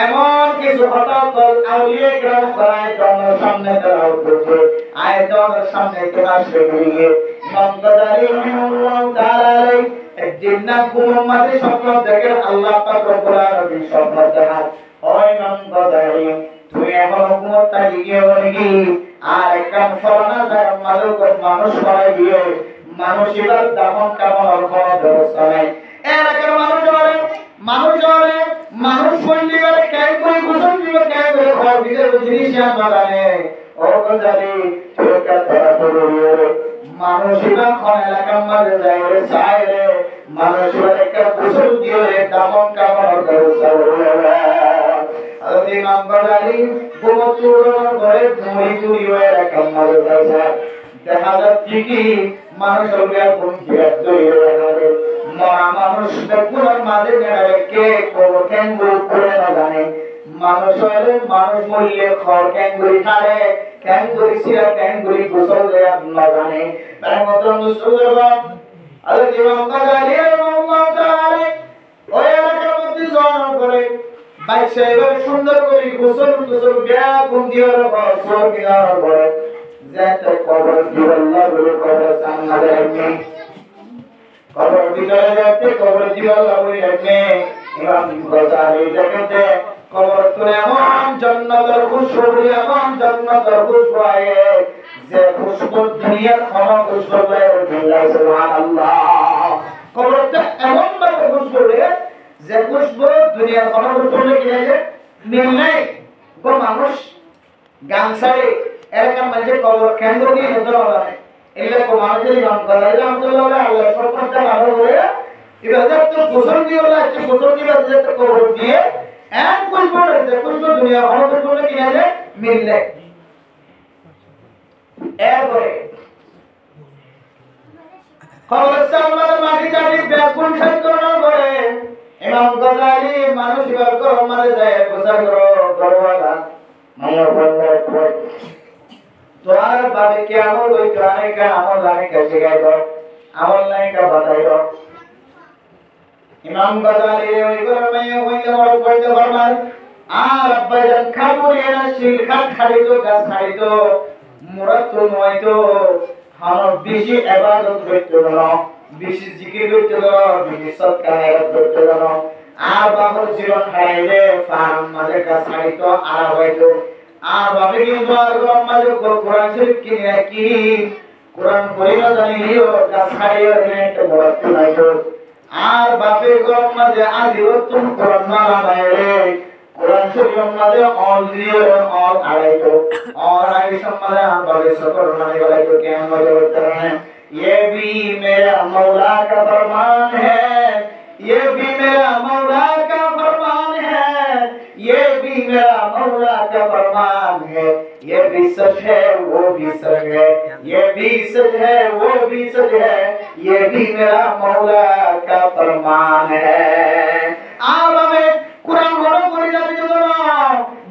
এমন কিছু হঠাৎ আউলিয়া গ্রাম করায় তোমার সামনে তেলাওয়াত করছে আয়াতের সামনে ক্লাস করিয়ে ইমাম গাযালি রাহিমাহুল্লাহ তাআলা একদিন না ঘুমাতে স্বপ্ন দেখেন আল্লাহ পাক রব্বুল আলামিন স্বপ্ন দেখান ও ইমাম গাযালি তুই এখন ঘুমোতে গিয়ে বলি আর একদম ফলানা জায়গা মানুষ করে গিয়ে মানুষ এবার দামন কামন কোন ব্যবস্থা নাই এলাকার মানুষ বললি করে কেন করে গোসল দিবে কেন করে ঘর ভিতরে জিনিস আনবা জানে ও গজালি চোখটা ধরা পড়ে মানুষ এবার কোন এলাকার মাঝে যায় রে চায় রে মানুষ এবার একটা গোসল দিয়ে দামন কামন ব্যবস্থা করে আর ইমাম গজালি ঘুমতুর ঘরে মুড়ি হয়ে এলাকার মাঝে যায় দেখা যাচ্ছে কি মানুষ ওকে কোন বিরাট তৈরি হয়ে মরা মানুষ পুরো মাঝে দাঁড়াবে কে কোন ক্যাঙ্গুরি করে না জানে মানুষ হলে মানুষ মরলে খড় ক্যাঙ্গুরি খাড়ে ক্যাঙ্গুরি সিরা ক্যাঙ্গুরি গোসল দেয় না জানে তার মতো মুসলমান আল্লাহ ইমাম গাযালি রাহিমাহুল্লাহ তাআলা ওই এলাকার মধ্যে জন্ম করে বাইশে এবার সুন্দর করে গোসল বিয়া গুণ দিওর বছর কিনার পরে যেতে কবর দিওয়াল্লাহ বলে কবর সামনে রাখে কবর ভিতরে যেতে কবর দিওয়াল্লাহ বলে রাখে ইমাম গাযালি দেখতে কবর তুলে এমন জান্নাতের খুশবু এমন জান্নাতের খুশবু আয়ে যে খুশবু দুনিয়ার কোনো খুশবু নাই বিল্লাহ সুবহানাল্লাহ কবরতে এমন ভাবে খুশবু যে খুশবু দুনিয়ার কোনো খুশবু নেই মিল নাই গো মানুষ গাংসারে এরকম মানে কবর কেন্দ্র দিয়ে হতে হবে এগুলো কো মানুষের নাম করা এলাম তো আল্লাহ সবটা ভালো করে এবার তো গোসল দিয়ে হলো একটা গোসল দিয়ে যে কবর দিয়ে এক খুশবু রয়েছে খুশবু দুনিয়ার কোনো খুশবু কি আছে মিল নেই এরপরে কবরস্থান মানে মাটি কাটি ব্যাকুল সাইকরণ করে ইমাম গাযালি মানুষ ইবার করো মারে যায় গোসল করো দরওয়াজা মায়া বন্ধ করে তোমার বাড়ি কি আমল ওই গানে কা আমল গানে কা শিখাই দাও আমল নাই কা বাতাই দাও ইমাম গাযালি ওই গরমে হইতে বড় কইতে ফরমান আর আব্বাজান খাবুরি না শিল খাট খাড়িতো গাছ খাড়িতো মুরাত নয়তো হানো বেশি ইবাদত করতে দাও বেশি জিকির করতে দাও বেশি সৎকার করতে দাও আর বাবার জীবন হারাইলে ফার্ম মাঝে কাজ হারিতো আর হয়তো আর বাবা কিন্তু আর মাঝে কোরআন শরীফ কিনে কি কোরআন পড়ে না জানিও কাজ হারিয়ে একটা বড় তুলাইতো আর বাপে গরম মাঝে আজিও তুমি কোরআন না লাগাইলে কোরআন শরীফ মাঝে অল দিয়ে অল আড়াইতো और आगे समाधान बाबे सफर होने वाला तो क्या मजे करना है ये भी मेरा मौला का फरमान है ये भी मेरा मौला का फरमान है ये भी मेरा मौला का फरमान है ये भी सच है वो भी सच है ये भी सच है वो भी सच है ये भी मेरा मौला का फरमान है आप हमें कुरान করে যাবে তো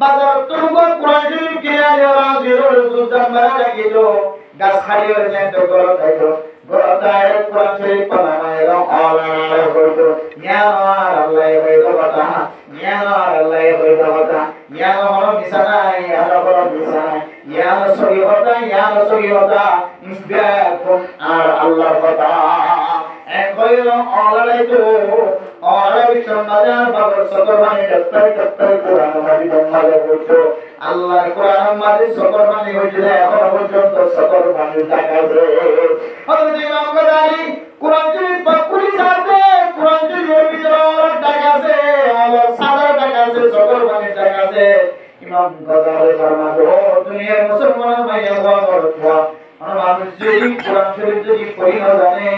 বাজার তুমको कुरान शरीफ के आने और जीरो सुल्तान बना लगी तो गाछ खाली और ने तो गलत है कुरान शरीफ पढ़ना है और तो यार अल्लाह है तो बता यार अल्लाह है तो बता यार हमारा मिसाना है यार हमारा मिसाना है यार सही होता इसको और अल्लाह बता एक कोई ऑलरेडी तो और বিশ্বমাজার বাবার সকরবাণী ডক্টর কোরআন মাজিদ মাঝে বলছো আল্লাহর কোরআন মাঝে সকরবাণী হইছে এখন পর্যন্ত সকরবাণী টাকা আছে হযরত ইমাম গায্যালী কোরআন শরীফ বাকুলি সাথে কোরআন শরীফের ভিতরে টাকা আছে আল্লাহ সাদা টাকা আছে সকরবাণী টাকা আছে ইমাম গায্যালী ফরমাতো দুনিয়ার মুসলমান ভাইয়া বাবার দোয়া আর মানুষ যদি কোরআন শরীফ যদি পড়ি না জানে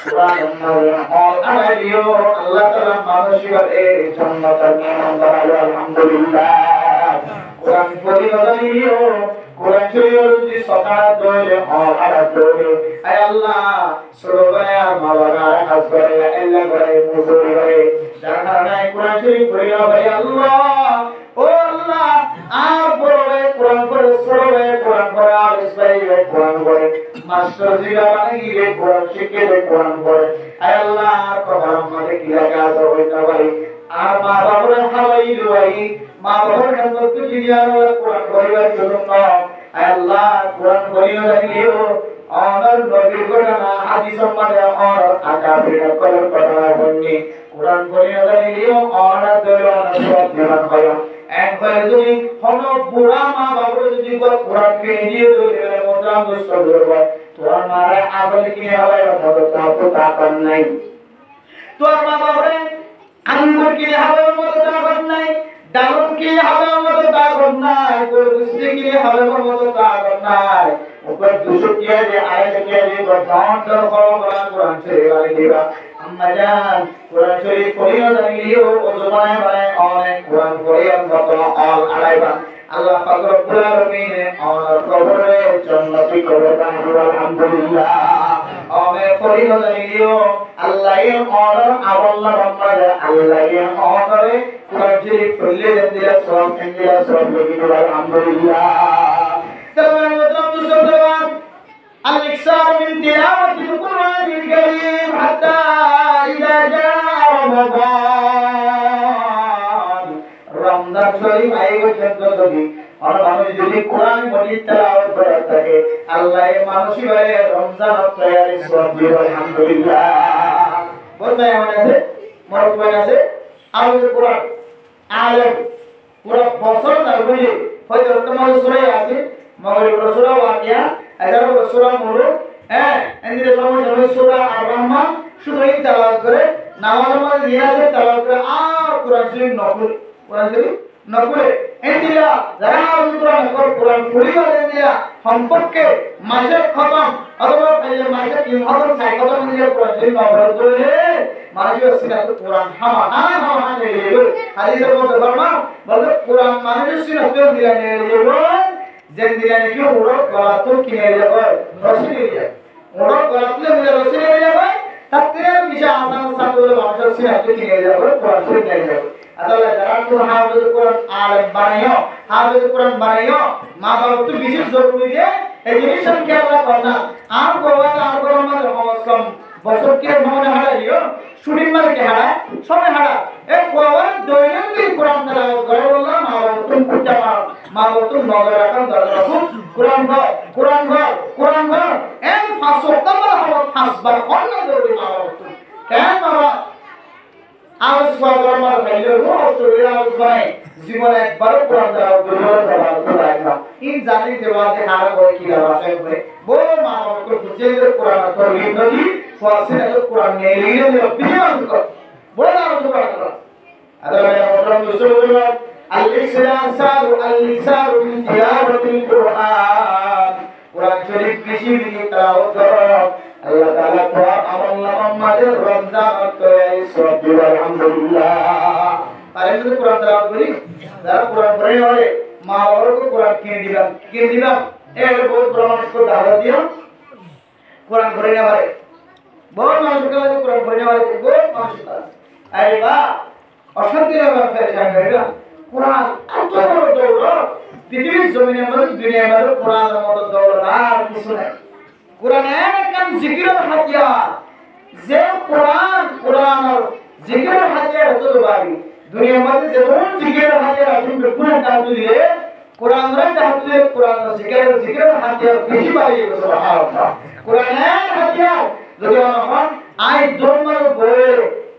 কোরআন মাঝে অল আলাইও আল্লাহ তাআলা মানুষের এই জান্নাতের নিয়ামত বানালো আলহামদুলিল্লাহ কোরআন পড়ি না জানিও কোরআন শরীফের যদি সকাল দইলে অল আলাইও আয় আল্লাহ সরবারে মাওলানা হাজ করে আল্লাহ করে মুজুর করে যারা নাই কোরআন শরীফ পড়ি না ভাই আল্লাহ ও আল্লাহ আর পড়বে কোরআন পড়বে কোরআন পড়ে আর ইসলামে কোরআন পড়ে মাস্টার জিরা বানিয়ে কোরআন শিখে কোরআন পড়ে আয় আল্লাহ কবর আমাদের কি লাগা আছে ওইটা ভাই আর মা বাবার হাওয়াই দুয়াই মা বাবার কাছে তো জিয়ার কোরআন পড়ার জন্য আয় আল্লাহ কোরআন পড়িও লাগিও আর নবীর ঘটনা হাদিস সম্বন্ধে আর আকাবির কলম পড়া হয়নি কোরআন পড়িও লাগিও আর দয়াল সব জ্ঞান হয় এক হয়ে যদি হলো বুড়া মা বাবার যদি কোরআন কে নিয়ে ধরে মোটাম দোস্ত ধরবে তোর মারে আগল কি হবে মত তো তাকন নাই তোর মা বাবারে আঙ্গুর কি হবে মত তাকন নাই ডালন কি হবে মত তাকন নাই তোর দুসরি কি হবে মত তাকন নাই উপর দুশো কি আছে আয়াত কি আছে বর্তমান তো কোরআন শরীফ দিবা আম্মা জান কোরআন শরীফ পড়িও জানিও ও জমানে মানে অনেক কোরআন পড়িও মত অল আলাইবা আল্লাহ পাক রব্বুল আলামিন আর কবরে জান্নাতি করে দান আলহামদুলিল্লাহ আমে পড়িও জানিও আল্লাহ এর অর্ডার আল্লাহ বান্দারে আল্লাহ এর অর্ডারে কোরআন শরীফ পড়লে দিয়া সব ইন্ডিয়া সব লাগি আলহামদুলিল্লাহ তারপরে মতলব দুসরবান الاكثار من تلاوة القرآن الكريم حتى إذا جاء رمضان رمضان شريف আইবো যদি আর মানুষ যদি কোরআন পড়ি তেলাওয়াত করে থাকে আল্লাহ এই মানুষের রমজান তৈরি সব দিবে আলহামদুলিল্লাহ বলতে এমন আছে মরকবান আছে আর কোরআন আলেম পুরো বছর ধরে হয়তো তোমার সূরা আছে মাগরিব সূরা ওয়াকিয়া এগারো সূরা মুলুক এন্দিরে সময় সূরা আর রহমান শুধু এই তেলাওয়াত করে নামাজ নামাজ রিয়াজে তেলাওয়াত করে আর কোরআন শরীফ নকলে এন্দিরা যারা কোরআন পড়িবা এন্দিরা সম্পর্কে মাসে খতম অথবা মাসে 3 খতম 4 খতম দিয়ে কোরআন শরীফ নকল করে মানুষের সিনাত কোরআন হামা হাদিসের মধ্যে বলে কোরআন মানুষের সিনাত দিয়ে নিয়ে যেন দিলানে কি ওড়ো গলাতো কিনে যাবে রসি নিয়ে যাবে ওড়ো গলাতলে মিলে রসি নিয়ে যাবে তাতে মিশে আসান সাথে মানুষের সিনাত কিনে যাবে কোরআন শরীফ নিয়ে যাবে আল্লাহ যারা তো হাফেজ কোরআন আলেম বানাইও হাফেজ কোরআন বানাইও মা বাবা তো বিশেষ জরুরি যে এই জিনিসটা খেয়াল রাখা আর কোরআন আর কোরআন সমাজ কম বছর কে মনে হারাইও শুটিং মারে কে হারা সময় হারা এই কোরআন দৈনন্দিন কোরআন দ্বারা গড়ে বললাম আর তুমি পূজা মা বলতো নজর রাখার দরকার খুব কোরআন ঘর কোরআন ঘর কোরআন ঘর এম ফাঁস ওয়াক্তার হলো ফাঁসবার অন্য জরুরি মা বলতো কেন বাবা আজ বাবার মার ভাইলে রোজ আজ বাই জীবন একবার কোরআন দ্বারা দুনিয়ার দ্বারা দুনিয়া ইন জানি দেওয়াতে হার হয় কি আছে করে বড় মা বাবা খুঁজে কোরআন তো নদী ফাসিল কোরআন নিয়ে নিয়ে বিমান কর বড় আলোচনা কর আদারে মোহতরম মুসলমান আল-ইসলাম মিন তিলাওয়াতিল কুরআন কোরআন শরীফ বেশি বেশি তেলাওয়াত করো আল্লাহ তাআলা কোরআন আমল আমাদের রমজান তৈরি সবি আলহামদুলিল্লাহ পারেন তো কোরআন তেলাওয়াত করি যারা কোরআন পড়ে হয় মা বাবাকে কোরআন কিনে দিলাম এর বহুত প্রমাণ করে দাওয়াত দিও কোরআন পড়ে না পারে বহুত মানুষকে কোরআন পড়ে না পারে বহুত মানুষ আরে বাহ অশান্তি লাগা ফেরেশান হয়ে গেল কোরআন এত বড় দৌলত পৃথিবীর জমিনের মধ্যে দুনিয়ার মধ্যে কোরআনের মতো দৌলত আর কিছু নাই কোরআন একদম জিকিরের হাতিয়ার যে কোরআনের জিকিরের হাতিয়ার হতো বাড়ি দুনিয়ার মধ্যে যেমন জিকিরের হাতিয়ার আছে কোরআন দাও দিলে কোরআনের দাও দিলে কোরআনের জিকিরের হাতিয়ার বেশি বাড়ি গেল সুবহানাল্লাহ কোরআনের হাতিয়ার যদি আমরা আই ধর্মের বইয়ে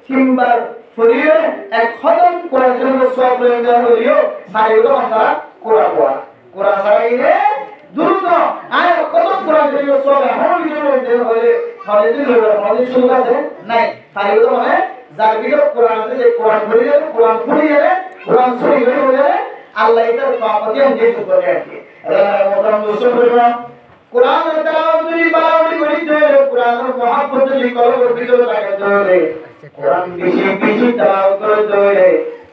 তিনবার পড়িয়ে এক খতম কোরআন শরীফের সওয়াব লইয়া হলিও সারিও আমরা কোরআন সারাইলে দ্রুত আয় কত কোরআন শরীফের সওয়াব এমন দিতে হলে হলে শুরু আছে নাই সারিও মানে যার ভিতর কোরআন আছে যে কোরআন পড়িয়ে কোরআন শরীফ হলে আল্লাহ এটার পাপকে দিয়ে করে আছে মোহতরম মুসলমান কোরআন তেলাওয়াত করি বাউরি করি দেয় কোরআনের মহব্বত যদি কলবের ভিতরে লাগে দেয় কোরআন বেশি বেশি তেলাওয়াত করে দেয়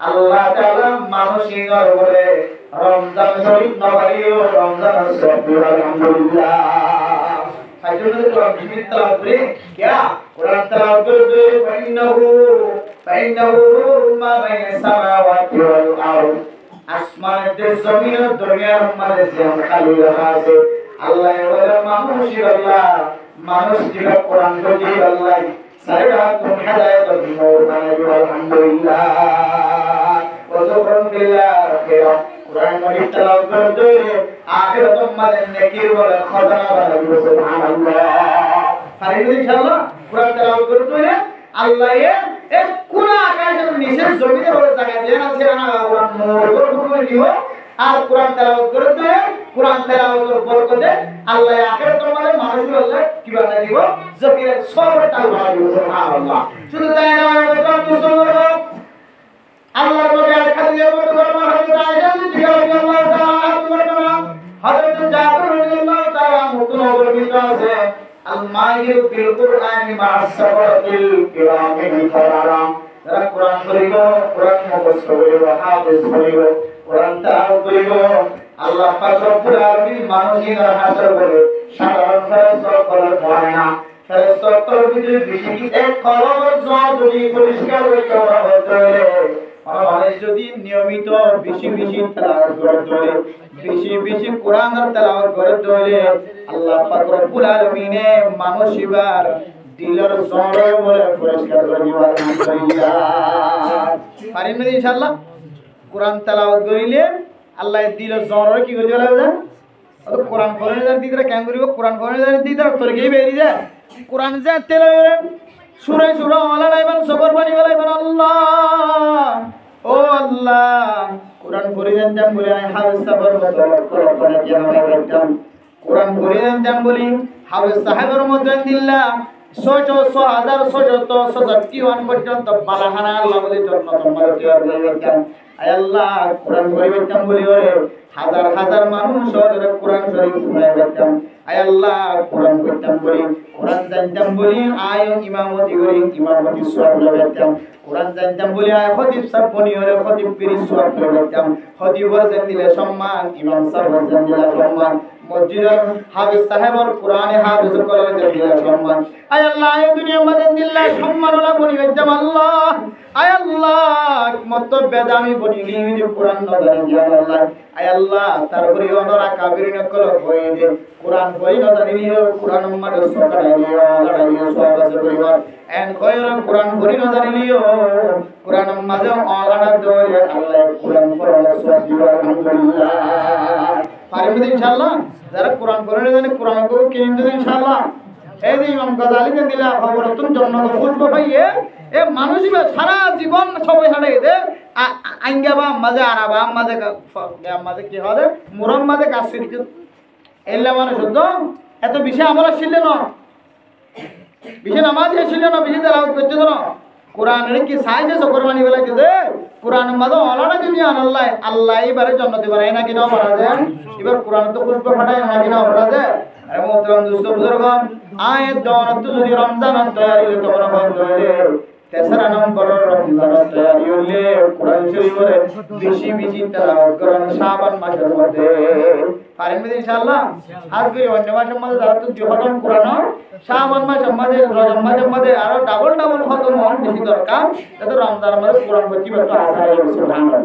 আল্লাহ তাআলা মানসিক করে রমজান শরীফ নবারিও রমজান শরীফ আলহামদুলিল্লাহ সাইজুল কোরআন বেশি তেলাওয়াত করে क्या কোরআন তেলাওয়াত করে দেয় ফাইন্নাহু মা বাইনা সামাওয়াতি ওয়াল আরদ আসমানের জমিনের দুনিয়ার মধ্যে যে খালি রাখা আছে আল্লাহ বলে মানুষ দিল কোরআন বুঝি আল্লাহ সাইরা তুম হিদায়াতুল নূর বানাবি আলহামদুলিল্লাহ ওয়া যুকরুন বিল্লাহ কোরআন শরীফ তেলাওয়াত করতে আখিরাত মানে নেকির বলে খজানা বানাবি সুবহানাল্লাহ পারিবি ইনশাআল্লাহ কোরআন তেলাওয়াত করতে আল্লাহ এক কোরআন আকাশের নিচে জমিনের উপরে জায়গা দেন আছে না কোরআন নূর করে দিব আর কোরআন তেলাওয়াত করতে কোরআন তেলাওয়াতের বরকতে আল্লাহ আখিরাতের মধ্যে মানুষকে আল্লাহ কি বানাই দিব জমিনের সবটা বানাই দিব সুবহানাল্লাহ শুধু তাই না কোরআন মুসলমান আল্লাহর নবী খাদিজা রাদিয়াল্লাহু আনহা রাদিয়াল্লাহু তাআলা হযরত জাবির রাদিয়াল্লাহু তাআলা মুতন বর্ণিত আছে আল মাহির বিল কুরআনি মা'আস সাবাতিল কিরামিল ফারারা যারা কোরআন পড়িব কোরআন মুখস্থ করিব হাফেজ করিব কোরআন তেলাওয়াত করিব আল্লাহ পাক রব্বুল আলামিন মানসিক হাসর করে সাধারণ ফেরেশতা বলে হয় না ফেরেশতার ভিতরে বেশি এক কলমের জল যদি পরিষ্কার হইতে হয় মানুষ যদি নিয়মিত বেশি বেশি তেলাওয়াত করতে বেশি বেশি কোরআনের তেলাওয়াত করতে আল্লাহ পাক রব্বুল আলামিনে মানসিবার দিলের জড় বলে পরিষ্কার করে দিবেন আলহামদুলিল্লাহ পারেন না ইনশাআল্লাহ কোরআন তেলাওয়াত করিলে আল্লাহ দিলের জড় কি করে দিবে অত কোরআন পড়ে যার দিদরা কেন করিব কোরআন পড়ে যার দিদরা তোর কি বেরি যায় কোরআন যে তেলাওয়াত সূরা সূরা ওয়ালা লাইবান সবর বানি লাইবান আল্লাহ ও আল্লাহ কোরআন পড়ে যান বলে আই হাফেজ সবর কোরআন কি আমরা করতাম কোরআন পড়ে যান বলি হাফেজ সাহেবের মধ্যে দিল্লা 6,6,661 পর্যন্ত বালাহানা আল্লাহ বলে জন্য তোমার দেওয়ার বলতাম আয় আল্লাহ কোরআন পড়িতাম বলি ওরে হাজার হাজার মানুষ ওরে কোরআন শরীফ পড়াইতাম আয় আল্লাহ কোরআন পড়তাম বলি কোরআন জানতাম বলি আয় ইমামতি করি ইমামতি সওয়াব লইতাম কোরআন জানতাম বলি আয় খতিব সাহেব বনি ওরে খতিব পীর সওয়াব লইতাম খতিবর জান দিলে সম্মান ইমাম সাহেব জান দিলে সম্মান মসজিদের হাফেজ সাহেবের কোরআনে হাফেজ করার জন্য সম্মান আয় আল্লাহ এই দুনিয়া মধ্যে দিল্লাহ সম্মানওয়ালা বনি হইতাম আল্লাহ আয় আল্লাহ মত বেদামি বনি লিখে কোরআন না জানি আল্লাহ আয় আল্লাহ তারপরে অনরা কাবিরিন কল হয়ে দে কোরআন বই না জানি কোরআন উম্মাদের সরকার লড়াই সওয়াব আছে এন কয়রা কোরআন পড়ি না জানিলিও কোরআন মাঝে অগানা দরে আল্লাহ কোরআন পড়ার সওয়াব দিবে আলহামদুলিল্লাহ পারবে ইনশাআল্লাহ যারা কোরআন পড়ে না জানে কোরআন কো কিনতে ইনশাআল্লাহ এই যে ইমাম গাজালি কে দিলা খবর তুমি জান্নাত খুঁজবে ভাইয়ে এ মানুষই সারা জীবন সবাই হাঁটে দে আঙ্গাবা মাঝে আরাবা মাঝে কি হবে মুরম মাঝে কাজ শিখছে এলে মানুষ তো এত বিষয় আমরা শিখলে না বিষয় নামাজ শিখলে না বিষয় তেলাওয়াত করছে তো না কোরআনের কি সাইজে কোরবানি বেলা কি দে কোরআন মাঝে অলাটা যদি আল্লাহ আল্লাহ এবারে জান্নাত বাড়ায় না কিনা বলা যায় এবার কোরআন তো খুঁজবে ফাটায় না কিনা বলা যায় আরে মোহতরম দোস্ত বুজুর্গ আয়াত দওয়াত যদি রমজান তৈরি হতে তোমরা হয় তেসরা নম্বর রমজান তৈরি হলে কোরআন শরীফের বেশি বেশি তেলাওয়াত করেন শাবান মাসের মধ্যে পারেন ইনশাআল্লাহ আজকে অন্য মাসের মধ্যে যারা তো খতম কোরআন শাবান মাসের মধ্যে রমজান মাসের মধ্যে আরো ডাবল ডাবল খতম হন বেশি দরকার যাতে রমজানের মধ্যে কোরআন পড়তে পারতো আশা হয় সুবহানাল্লাহ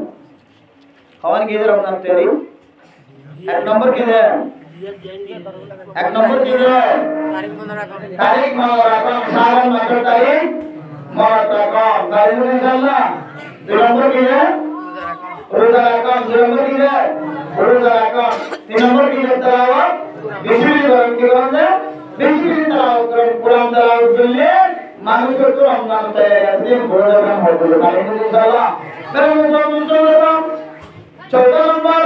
খাওয়ান কি রমজান তৈরি এক নম্বর কি দেয় এক নম্বর কি দেয় তারিখ মনে রাখুন শাবান মাসের তারিখ মরাতাকাম তারিখ ইনশাআল্লাহ দুই নম্বর কি দেয় রোজা রাখুন দুই নম্বর কি দেয় রোজা রাখুন তিন নম্বর কি দেয় তেলাওয়াত বেশি বেশি করেন কি করেন বেশি বেশি তেলাওয়াত করেন কোরআন তেলাওয়াত করলে মানুষের তো রমজান তৈরি বড় রকম হবে তারিখ ইনশাআল্লাহ চৌদ্দ নম্বর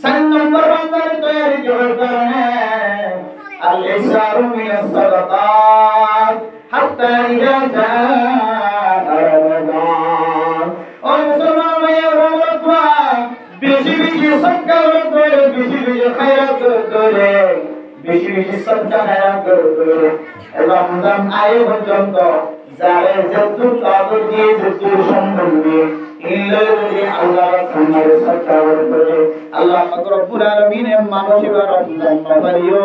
সাত নম্বর রমজান তৈরি করার কারণে আল-ইসরারু মিনাস সাদাকাত হাত্তা ইযা জাআ রমাদান ও মুসলমান ভাইয়া বলবা বেশি বেশি সদকা করে বেশি বেশি খায়রাত করে বেশি বেশি সদকা খায়রাত করে রমজান আয়ে পর্যন্ত যারা যত তাদের দিয়ে যত সম্মান দিয়ে আল্লাহ সামনে সদকা করে আল্লাহ পাক রব্বুল আলামিন মানুষিবা রমজান নবরিও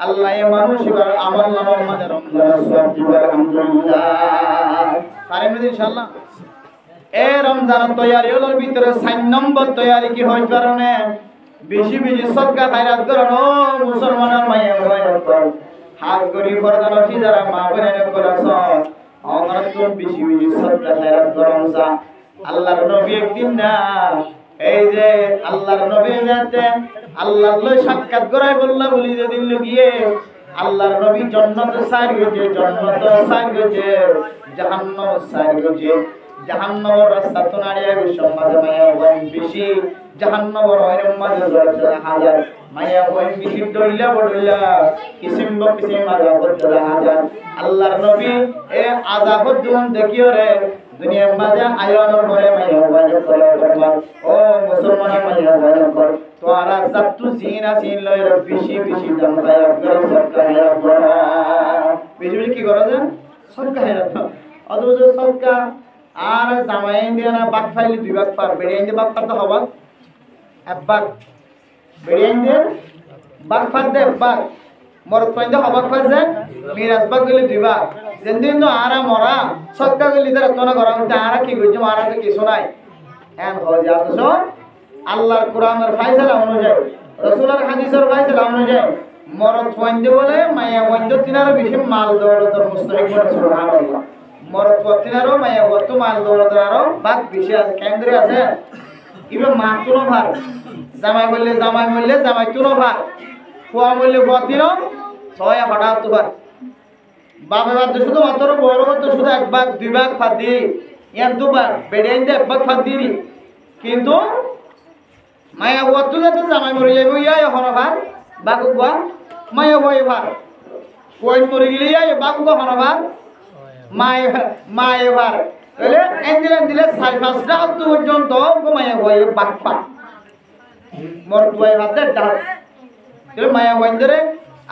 আল্লাহ এ মানুষিবা আমল নামার মধ্যে রমজান সওয়াব দিবে আলহামদুলিল্লাহ পারেন ইনশাআল্লাহ এ রমজান তৈরি হলোর ভিতরে 4 নম্বর তৈরি কি হয় কারণে বেশি বেশি সদকা খায়রাত করুন ও মুসলমানের মাইয়া ভাইরা হাত গরি ফরদানতি যারা মা বোনেরা করেছ আমরা তো বেশি বেশি সদকা খায়রাত করুন সা আল্লাহর নবী একদিন না এই যে আল্লাহর নবী যাতে আল্লাহর লই সাক্ষাৎ করায় বললা বলি যেদিন লগিয়ে আল্লাহর নবী জান্নাত সাইর গেছে জান্নাত সাইর গেছে জাহান্নাম সাইর গেছে জাহান্নামের রাস্তা তো নাড়িয়ে সমাজে মায়া হয় বেশি জাহান্নামের ওইরকম মাঝে জড়তে হাজার মায়া হয় বেশি ডইলা বড়ইলা কিসিম কিসিম আযাব করতে হাজার আল্লাহর নবী এ আযাব দুন দেখিও রে দুনিয়ার মাঝে আয়োনের পরে মায়া হয় করবা ও মুসলমানের মায়া হয় কর তো আরা জাতু জিনা সিন লয় বেশি বেশি দাম খায়া করে সব খায়া করে বেশি বেশি কি করা যায় সব খায়া অথচ সবকা আর জামাই দিয়ে না বাক ফাইলে দুই ভাগ পার বেড়ে দিয়ে বাক পারতে হবা এক ভাগ বেড়ে দিয়ে বাক ফার দে বাক মরত পাইতে হবাক ফার যায় মিরাজ বাক গেলে দুই ভাগ যেন দিন তো আরা মরা সৎকা গেলে তারা তোনা করা হচ্ছে আরা কি করছে মারা তো কিছু নাই এম হয়ে যায় অথচ আল্লাহর কোরআনের ফাইসালা অনুযায়ী রসুলের হাদিসের ফাইসালা অনুযায়ী মরত পাইতে বলে মায়া বন্ধ তিনারও বেশি মাল দৌলতর মুস্তাহিক বলে সুবহানাল্লাহ মরত পত্রিনারও মায়া বর্ত মাল দৌলতের আরো বাদ বেশি আছে কেন্দ্রে আছে এবার মা তুলো ভার জামাই বললে জামাই তুলো ভার খোয়া বললে বতির ছয় হঠাৎ ভার বাপে বাদ শুধু অতর বড় তো শুধু এক ভাগ দুই ভাগ ফাঁদ দিয়ে ইয়ার দুবার বেড়ে আনতে এক ভাগ ফাঁদ দিয়ে কিন্তু মায়া বর্ত যাতে জামাই মরে যাবে ইয়া হন ভার বাকু বা মায়া বই ভার কই মরে গেলে ইয়া বাকু বা হন ভার মায়ে ভার তাহলে দিলে 4-5টা অক্ট পর্যন্ত মায়া বই বাকপা মরতুয়াই ভাতে ডাল তাহলে মায়া বই ধরে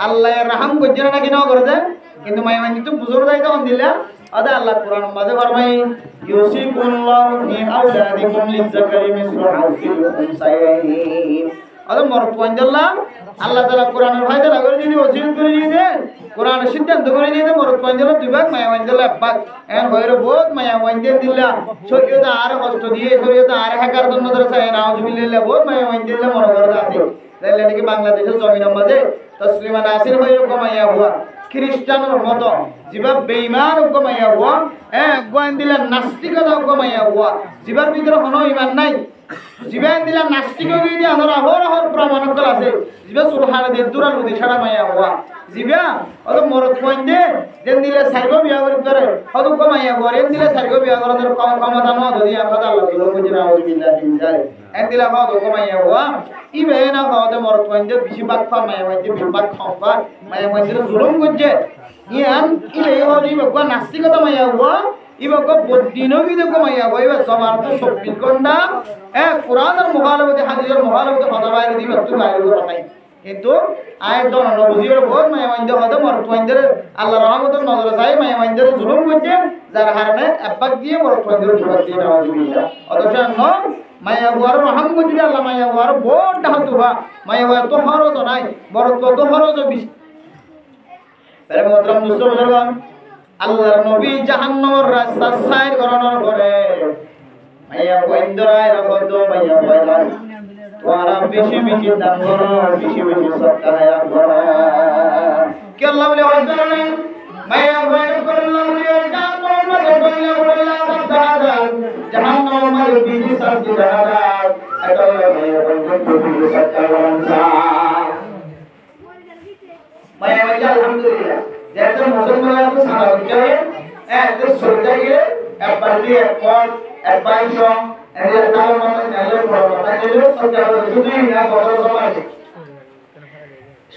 আল্লাহ রাহাম করছে না কি না করে দেয় কিন্তু মায়া বই তো বুঝর দেয় তখন দিলে আদা আল্লাহ কোরআন মাঝে ফরমাই ইউসিকুল্লাহু ফি আওলাদিকুম লিযাকারি মিসলু হাযিল উনসায়াইন আদা মরতুয়াই আল্লাহ তাআলা কোরআনের ফায়দা করে দিদি ওসিয়ত করে দিয়েছে কোরআনের সিদ্ধান্ত করে দিয়েছে মরতুয়াই আল্লাহ দুই ভাগ মায়া বই আল্লাহ এক ভাগ এখন হইরে বহুত মায়া বই দিলা শরীয়তে আর কষ্ট দিয়ে শরীয়তে আর হাকার জন্য ধরেছে নাউজুবিল্লাহ বহুত মায়া বই দিলা মনে করে আছে তাহলে নাকি বাংলাদেশের জমিনের মাঝে তসলিমা নাসির হয়ে কমাইয়া হুয়া খ্রিস্টানের মতো যেভাবে বেঈমান গমাইয়া হওয়া গোয়ান দিলে নাস্তিকতা গমাইয়া হওয়া যেবার ভিতরে কোনো ইমান নাই জীবান দিলে নাস্তিক দিয়ে আনার অহর প্রমাণ আছে জীবা সুরহানা দিয়ে দূরাল নদী ছাড়া মাইয়া হওয়া জিবা অত মরত পয়েন্টে যেন দিলে সাইগো বিয়া করে ধরে অত কমাইয়া করে দিলে সাইগো বিয়া করে ধরে কম ক্ষমতা ন যদি আপাতত আল্লাহ জুলুম বুঝি না বিল্লাহ যায় এন দিলে হদ কমাইয়া হওয়া ইবে না হদ মরত পয়েন্টে বেশি বাক ফা মাইয়া পয়েন্টে বিবাক খাওয়া মাইয়া পয়েন্টে জুলুম করছে ইয়ান ইবে হদ ইবে কো নাস্তিকতা মাইয়া হওয়া ইবে কো বদিনো বিদে কমাইয়া হওয়া ইবে সবার তো 24 ঘন্টা কোরআনের মুখালবতে হাদিসের মুখালবতে কথা বাইরে দিবে তো বাইরে কথাই কিন্তু আয় তো নবজির বহুত মায়ামাইন্দের হতে মরতমাইন্দের আল্লাহ রহমতের নজর চাই মায়ামাইন্দের জুলুম করছে যার হারণে একবাক দিয়ে মরতমাইন্দের জুলুম দিয়ে নেওয়া যাবে অথচ মায়া বুয়ার রহম করছে আল্লাহ মায়া বুয়ার বহুত ডাহাত দুবা মায়া বুয়া তো খরচ নাই বরত্ব তো খরচ বেশি তারে মহতরম মুসলমান আল্লাহর নবী জাহান্নামের রাস্তা সাইড করানোর পরে মায়া বুয়াইন্দরায় রাখত মায়া বুয়া তোরা বেশি বেশি দান করো বেশি বেশি সদকা করো কে আল্লাহ বলে হযরত মায়া ভয় করলাম রে জাহান্নাম মধ্যে বললে বললা বাদা জাহান্নাম মধ্যে বিজি শাস্তি দাদা এটা মায়া ভয় বেশি সদকা করো মায়া ভয় আলহামদুলিল্লাহ যেহেতু মুসলমানরা তো সারা হচ্ছে তো সরকার গিয়ে একবার দিয়ে এক বাইশ এর কারণ মানে নেলে বড় তাই নেলে সরকার যদি না বড় সবাই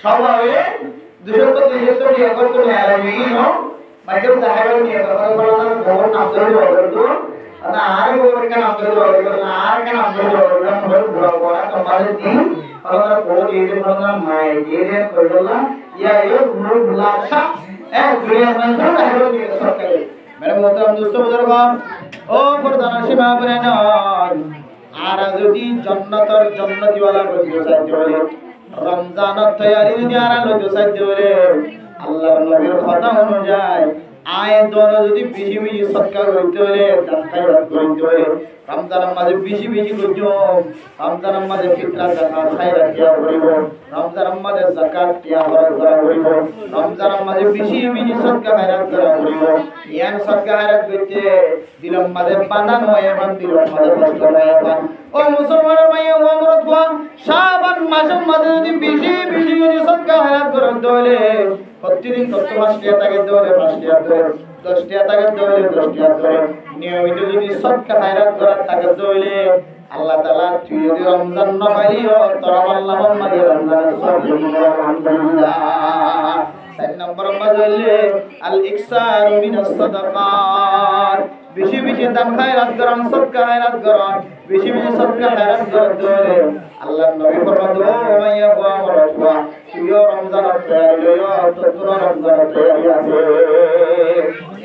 সবাই 200 300 টাকা করতে নেয় নো মাঝে দাঁড়াবে নিয়ে কথা বলা বহুত নাম ধরে বলতো না আর বড় কেন নাম ধরে বলতো না আর কেন নাম ধরে বলতো বড় বড় বড় তোমাদের দিন আমরা বড় এই বড় মাই দিয়ে কইলা ইয়া এই বড় বুলাছা দুনিয়া মধ্যে দাঁড়াবে নিয়ে সরকার मेरे मोहतरम दोस्तों बुजुर्गों ओ फरदाना शिवा बने नय আর যদি জান্নাতের জান্নাতি ওয়ালা রইলো সাইতে বলে রমজানের তৈয়ারি যদি আর লইতো সাইতে বলে আল্লাহর নবীর কথা অনুযায়ী আয় দোনো যদি বেশি বেশি সদকা করতে হলে দান খায়রাত করতে হলে রমজানের মাঝে বেশি বেশি করছো রমজানের মাঝে ফিতরা যাকাত খায়রাত দিয়া করিব রমজানের মাঝে যাকাত দিয়া খরচ করা করিব রমজানের মাঝে বেশি বেশি সদকা খায়রাত করা করিব ইয়ান সদকা খায়রাত করতে দিলম মাঝে বাঁধা নয় এবং দিলম মাঝে কষ্ট নয় এবং ও মুসলমানের মাইয়া ও আমরত হওয়া শাবান মাসের মাঝে যদি বেশি বেশি যদি সদকা খায়রাত করতে হলে প্রতিদিন কত মাস টিয়া থাকে ধরে 5 টিয়া ধরে 10 টিয়া থাকে ধরে 10 টিয়া ধরে নিয়মিত যদি সদকা খায়রাত করার থাকে ধরে আল্লাহ তাআলা তুই যদি রমজান না পাইও তোরা আল্লাহ মাঝে রমজান সব আলহামদুলিল্লাহ 4 নম্বর মাঝে আল ইকসার মিনাস সাদাকাত বেশি বেশি দান খায়রাত করেন সদকা খায়রাত করেন বেশি বেশি সদকা খায়রাত করতে আল্লাহর নবী ফরমাতো মাইয়া ওয়া মারতুয়া তুইও রমজানের তৈয়ারি লইও তো তোর রমজানের তৈয়ারি আছে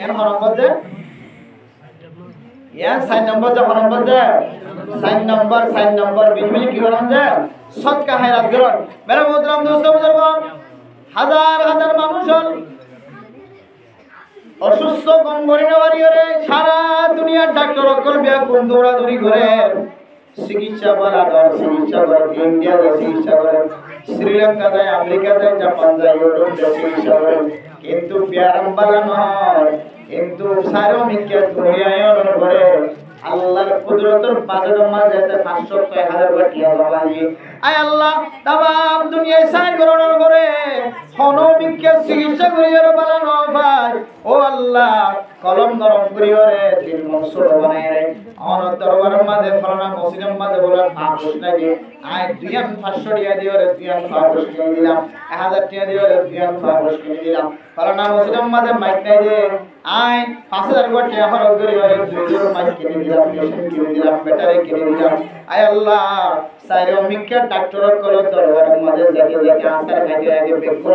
এর নম্বর যে ইয়া 4 নম্বর যে নম্বর যে 4 নম্বর বেশি বেশি কি করেন যে সদকা খায়রাত করেন মেরে মোহতরম দোস্ত বুজুর্গ হাজার হাজার মানুষ অসুস্থ গঙ্গরিনা বাড়িরে সারা দুনিয়ার ডাক্তার অকল ব্যাকুল দৌড়াদৌড়ি করে চিকিৎসা করা চিকিৎসা করে ইন্ডিয়া যায় চিকিৎসা করে শ্রীলঙ্কা যায় আমেরিকা যায় জাপান যায় ইউরোপ যায় চিকিৎসা করে কিন্তু ব্যায়াম বালা নয় কিন্তু সারমিকে দুনিয়ায় করে আল্লাহর কুদরতের বাজারের মাঝে 500 1000 টাকা বাবাজি আয় আল্লাহ तमाम দুনিয়ায় সাইন করানোর করে হনমিকে চিকিৎসা করিয়ার বানানো ভাই ও আল্লাহ কলম নরম করিয়ারে দিন মনসুর বানায় রে আমার দরবারের মাঝে ফলানা মসজিদের মাঝে বলা ফাঁস লাগে আয় 2500 টাকা দিওরে 2500 কিনে দিলাম 1000 টাকা দিওরে 2500 কিনে দিলাম ফলানা মসজিদের মাঝে মাইক নাই যে আয় 5000 টাকা খরচ করিয়ারে 2000 মাইক কিনে দিলাম মেশিন কিনে দিলাম ব্যাটারি কিনে দিলাম আয় আল্লাহ সাইরমিকে ডাক্তারের কলম দরবারের মাঝে দেখে দেখে আসার কাজে আগে বেকুল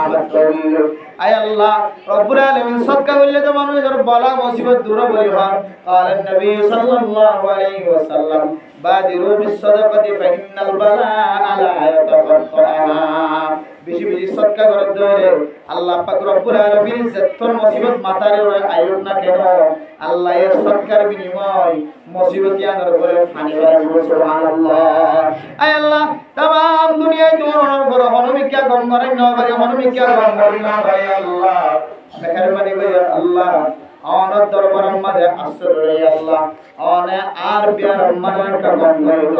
আল্লাহ তৌহিদ আয় আল্লাহ রব্বুল আলামিন সদকা করলে তো মানুষের বলা মুসিবত দূর বলি হয় قال النبي صلى الله عليه وسلم بادروا بالصدقه فان البلاء لا يتقطعها বেশি বেশি সদকা করতে দরে আল্লাহ পাক রব্বুল আলামিন যতর মুসিবত মাথারে ওরে আইব না কেন আল্লাহ এর সরকার বিনিময় মুসিবত ইয়ানোর করে ফানি বাড়াইব সুবহানাল্লাহ আয় আল্লাহ तमाम দুনিয়ায় তোমার উপর হনমিকা গঙ্গরে নগরে হনমিকা গঙ্গরে না ভাই আল্লাহ মেহেরবানি করে আল্লাহ অনর দরবারের মাঝে আশ্রয় আল্লাহ অনে আর বিয়ার মাঝে কাম করিল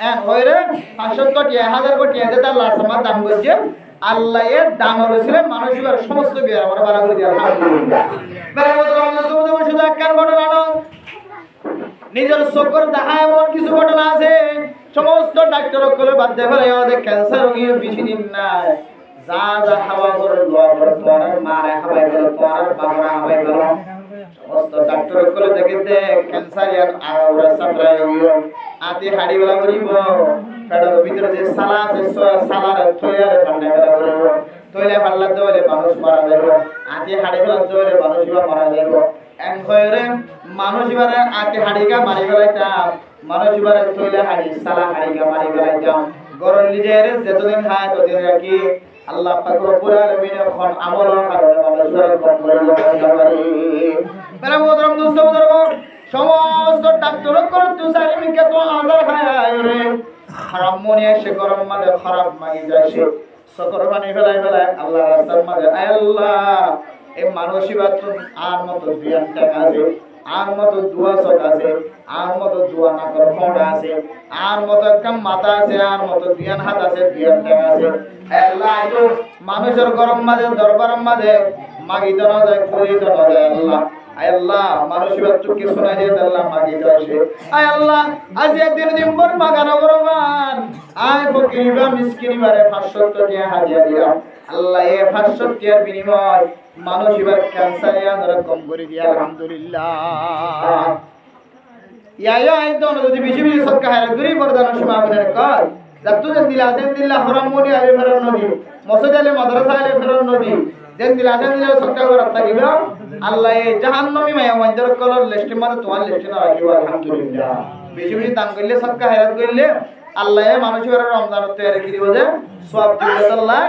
এন হইরে 500 কোটি 1000 কোটি যেটা আল্লাহ সমাদ দান করছে আল্লাহ এর দান হইছিল মানুষের সমস্ত বিয়ার আমরা ভালো করে দিই আলহামদুলিল্লাহ মেরে মতো আমরা শুধু একখান ঘটনা না নিজের চোখের দেখা এমন কিছু ঘটনা আছে সমস্ত ডাক্তার কলে বাদ দিয়ে ফেলে আমাদের ক্যান্সার রোগী বেশি দিন নাই যা যা খাওয়া করে দোয়া করে তোমার মারা খাওয়াই গেল তোমার বাবা খাওয়াই গেল সমস্ত ডাক্তার কলে দেখে ক্যান্সার ইয়ার আওরা সাপ্লাই হইল আতি হাড়ি বেলা করিব ফেডার ভিতরে যে সালা আছে সালার থইয়ারে ঠান্ডা বেলা করিব তইলে পাল্লা দলে মানুষ মারা যাবে আতি হাড়ি বেলা দলে মানুষ মারা যাবে এন হইরে মানুষ বারে আতি হাড়িগা মারি বেলাইতা মানুষ বারে তইলে হাড়ি সালা হাড়িগা মারি বেলাইতা গরল নিজের যতদিন খায় ততদিন রাখি আল্লাহ পাক রব্বুল আলামিন এখন আমলের কারণে মানুষের কম করে পারে মেরা মোহতরম দোস্ত বুজুর্গ সমস্ত ডাক্তার করে তো সারি মিকে তো আজার খায় রে খারাপ মনে আসে গরম মাঝে খারাপ মাগি যায় সে সকর পানি ফেলাই ফেলাই আল্লাহ রাস্তার মাঝে আয় আল্লাহ এই মানসিকতা আর মতো জ্ঞান টাকা আছে আর মতো দুয়া চক আছে আর মতো দুয়া না কর ফোঁড়া আছে আর মতো একটা মাথা আছে আর মতো জ্ঞান হাত আছে জ্ঞান টাকা আছে আল্লাহ তো মানুষের গরম মাঝে দরবারের মাঝে মাগিত না যায় করিত না যায় আল্লাহ আয় আল্লাহ মানুষের তো কিছু না দিয়ে আল্লাহ মাগিত আসে আয় আল্লাহ আজ একদিন দিনভর মাগানো গরমান আয় ফকিরা মিসকিনি বারে 500 টাকা হাজিরা দিলাম আল্লাহ এই 500 টাকার বিনিময় মানুষ এবার ক্যান্সার ইয়ানোর কম করে দিয়া আলহামদুলিল্লাহ ইয়া আই তো যদি বেশি বেশি সদকা হারা করি বরদান সমাবের কর যত জন দিলা আছেন দিল্লাহ হারাম মনি আলে ফেরন নবী মসজিদ আলে মাদ্রাসা আলে ফেরন নবী যেন দিলা আছেন দিলা সদকা করা থাকিবা আল্লাহ এই জাহান্নামী মায়া মঞ্জর কলর লিস্টে মানে তোমার লিস্টে না রাখিব আলহামদুলিল্লাহ বেশি বেশি দান করলে সদকা হারা করলে আল্লাহ মানুষের রমজান তৈরি করে দিব যে সওয়াব দিবে আল্লাহ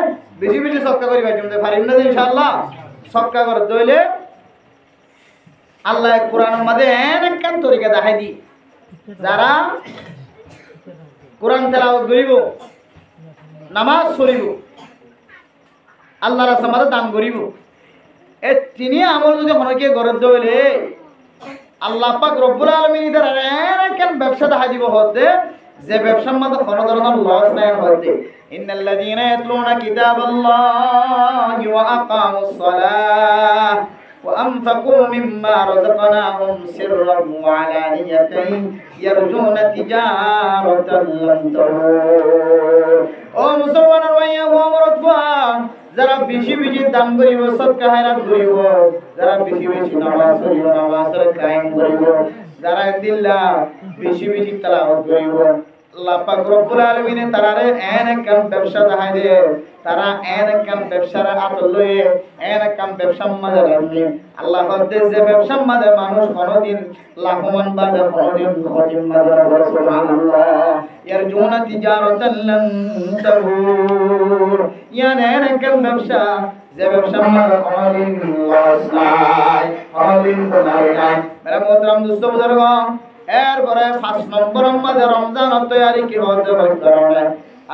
বেশি বেশি সদকা করিবা জমতে পারিম না ইনশাআল্লাহ সদকা করে দইলে আল্লাহ কোরআনের মধ্যে অনেকখান তরিকা দেখাই দি যারা কোরআন তেলাওয়াত করিব নামাজ পড়িব আল্লাহর রাস্তার মধ্যে দান করিব এ তিনি আমল যদি হনকে করে দইলে আল্লাহ পাক রব্বুল আলামিন এর অনেকখান ব্যবসা দেখাই দিব হতে যে ব্যবসার মধ্যে কোনো ধরনের লস নাই হতে ইন্নাল্লাযীনা ইয়াতলুনা কিতাবাল্লাহি ওয়া আকামুস সালাহ وأنفقوا مما رزقناهم سرا وعلانية يرجون تجارة لن تبور ও মুসলমানের ভাইয়া ও আমার অথবা যারা বেশি বেশি দান করিব সদকা হারাত করিব যারা বেশি বেশি নামাজ পড়িব নামাজের কায়েম করিব যারা দিল্লা বেশি বেশি তেলাওয়াত করিব আল্লাহ পাক রব্বুল আলামিন তারারে এনকাম ব্যবসা দেখাই দে তারা এনকাম ব্যবসার আতল লয়ে এনকাম ব্যবসা মাঝে রাখবে আল্লাহ হতে যে ব্যবসা মাঝে মানুষ কোনদিন লাখমান বাদে কোনদিন কোটি মাঝে রাখবে সুবহানাল্লাহ ইয়ারজুনা তিজারাতান লান তাবুর ইয়ানে এনকাম ব্যবসা যে ব্যবসা মাঝে কোনদিন লস নাই কোনদিন কোনাই নাই মেরা মোহতরম দোস্ত বুজুর্গ এরপরে 5 নম্বরের মধ্যে রমজান তৈরি কি হতে হয় কারণে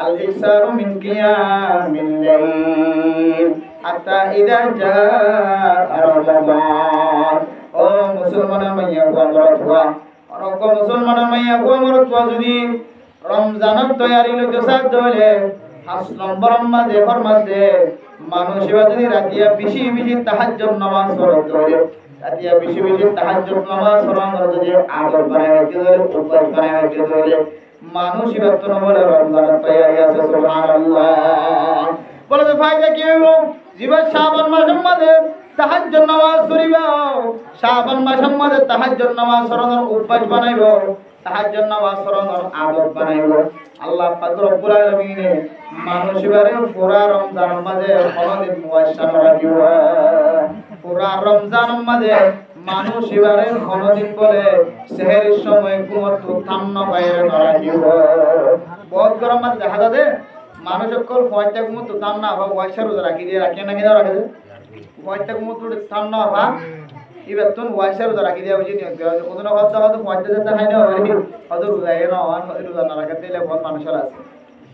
আল ইকসারু মিন কিয়ামিল লাইল হাত্তা ইযা জাআ রমাদান ও মুসলমানের মাইয়া গোমরতওয়া অনক মুসলমানের মাইয়া গোমরতওয়া যদি রমজানের তৈরি লইতে সাধ্য হলে 5 নম্বরের মধ্যে মানুষ যদি রাতিয়া বেশি বেশি তাহাজ্জুদ নামাজ পড়তে হয় রাতিয়া বেশি বেশি তাহাজ্জুদ নামাজ পড়ানোর যদি আদত বানায় দিলে উপকার বানায় দিলে মানুষ ইবাদত বলে রমজানের তৈরি আছে সুবহানাল্লাহ বলে যে ফায়দা কি হইব জীবন শাবান মাসের মধ্যে তাহাজ্জুদ নামাজ পড়িবা শাবান মাসের মধ্যে তাহাজ্জুদ নামাজ পড়ানোর অভ্যাস বানাইব তাহাজ্জুদ নামাজ পড়ানোর আদত বানাইব আল্লাহ পাক রব্বুল আলামিন মানুষবারে পুরা রমজানের মধ্যে কোনদিন মুয়াশশারা রাখিব পুরা রমজানের মধ্যে মানুষ এবারে কোনদিন বলে সেহেরের সময় ঘুমত থামনা বাইরে না রাখিব বহুত গরম মাঝে দেখা যাবে মানুষ সকল পয়টা কুমু তো তাম না হবা ওয়াইসা রোজা রাখি দিয়ে রাখি না কিনা রাখে পয়টা কুমু তো তাম না হবা এবার তো ওয়াইসা রোজা রাখি দিয়ে বুঝি নিয়োগ দেওয়া কোনো না হতে হয়তো পয়টা যেতে খাই না হয়তো রোজা এ না রোজা না রাখাতে দিলে বহুত মানুষের আছে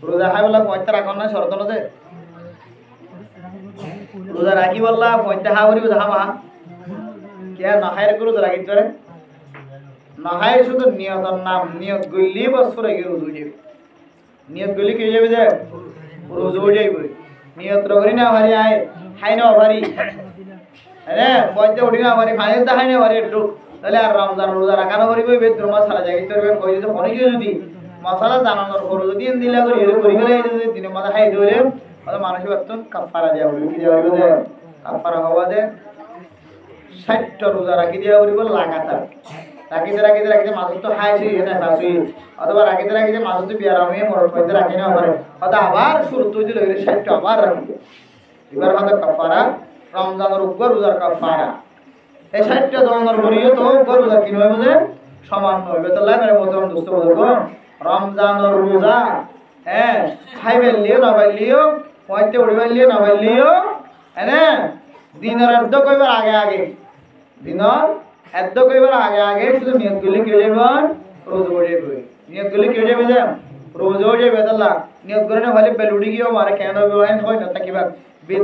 রোজা খাই বলা পয়টা রাখন না শরত না যে রোজা রাখি বললা পয়টা হা করি রোজা হা কে না খাই রেখে রোজা রাখি তোরে না খাই শুধু নিয়তর নাম নিয়ত গলি বছর আগে রোজা যাবে নিয়ত গলি কে যাবে যে রোজা যাইবে নিয়ত রগরি না ভারি আয় খাই না ভারি হ্যাঁ পয়টা উঠি না ভারি ফাইনাল দা খাই না ভারি একটু তাহলে আর রমজান রোজা রাখানো করিবে বেদ মশলা জাগি তোরবে কই যদি ফোনে যদি মশলা জানানোর পর যদি দিলা করি এর করি গেলে যদি দিনে মাথা খাই ধরে তাহলে মানুষের বর্তন কাফারা দেওয়া হইবে কি দেওয়া হইবে যে কাফারা হওয়া দে 60টা রোজা রাখি দেওয়া হইবে লাগাতার রাখিতে মাঝে তো খাইছি এটা খাসি অথবা রাখিতে মাঝে তো বিয়ার আমি মরণ করতে রাখি না পারে অথবা আবার শুরু তো দিলে 60টা আবার রাখি এবার হলো কাফারা রমজানের উপর রোজার কাফারা এই 60টা দোনোর বরিও তো উপর রোজা কি হইবে যে সমান হইবে তো লাগে মতন দোস্ত বলবো রমজানের রোজা হ্যাঁ খাইবে লিও না বাইলিও পয়তে উড়িবে লিও না বাইলিও হ্যাঁ দিনের অর্ধ কইবার আগে দিনের অর্ধ কইবার আগে শুধু নিয়তগুলি কি যাবে রোজা হয়ে যাবে নিয়তগুলি কি যাবে যে রোজা হয়ে যাবে আল্লাহ নিয়ত করে না হলে বেলুড়ি গিয়ে মারে কেন হবে হয় না থাকিবা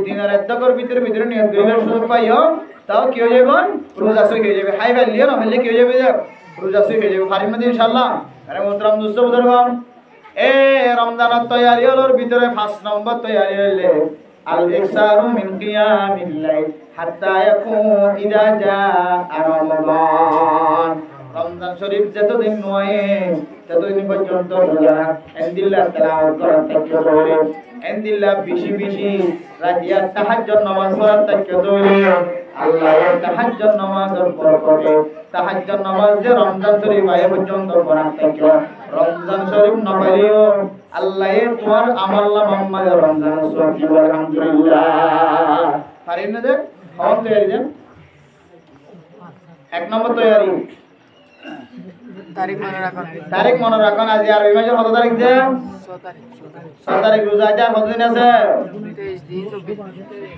দিনের অর্ধ কর ভিতরে নিয়ত করিবার সুযোগ পাইও তাও কি হয়ে যাবে রোজা সই হয়ে যাবে খাইবে লিও না হলে কি হয়ে যাবে যে রোজা সই হয়ে যাবে পারিম না ইনশাআল্লাহ আরে মোহতরম দোস্ত বুজুর্গণ এ রমজানের তৈয়ারি হলোর ভিতরে 5 নম্বর তৈয়ারি হইলে আল ইকসারু মিন কিয়ামিল লাইল হাত্তা ইয়াকুন ইদা জাআ রমাদান রমজান শরীফ যতদিন নয় ততদিন পর্যন্ত রোজা এন্দিল্লাহ তেলাওয়াত করা থেকে ধরে এন্দিল্লাহ বেশি রাতিয়া তাহাজ্জুদ নামাজ পড়া থেকে ধরে আল্লাহর তাহাজ্জুদ নামাজের বরকতে তাহাজ্জুদ নামাজ যে রমজান শরীফ আয় পর্যন্ত পড়া থেকে রমজান শরীফ না পড়িও আল্লাহ তোমার আমলনামা রমজান শরীফ আলহামদুলিল্লাহ পারেন না যে খাওয়ান তৈরি দেন 1 নম্বর তৈরি তারিখ মনে রাখুন আজ আর ওই মাসের কত তারিখ যে 6 তারিখ রোজা আছে কতদিন আছে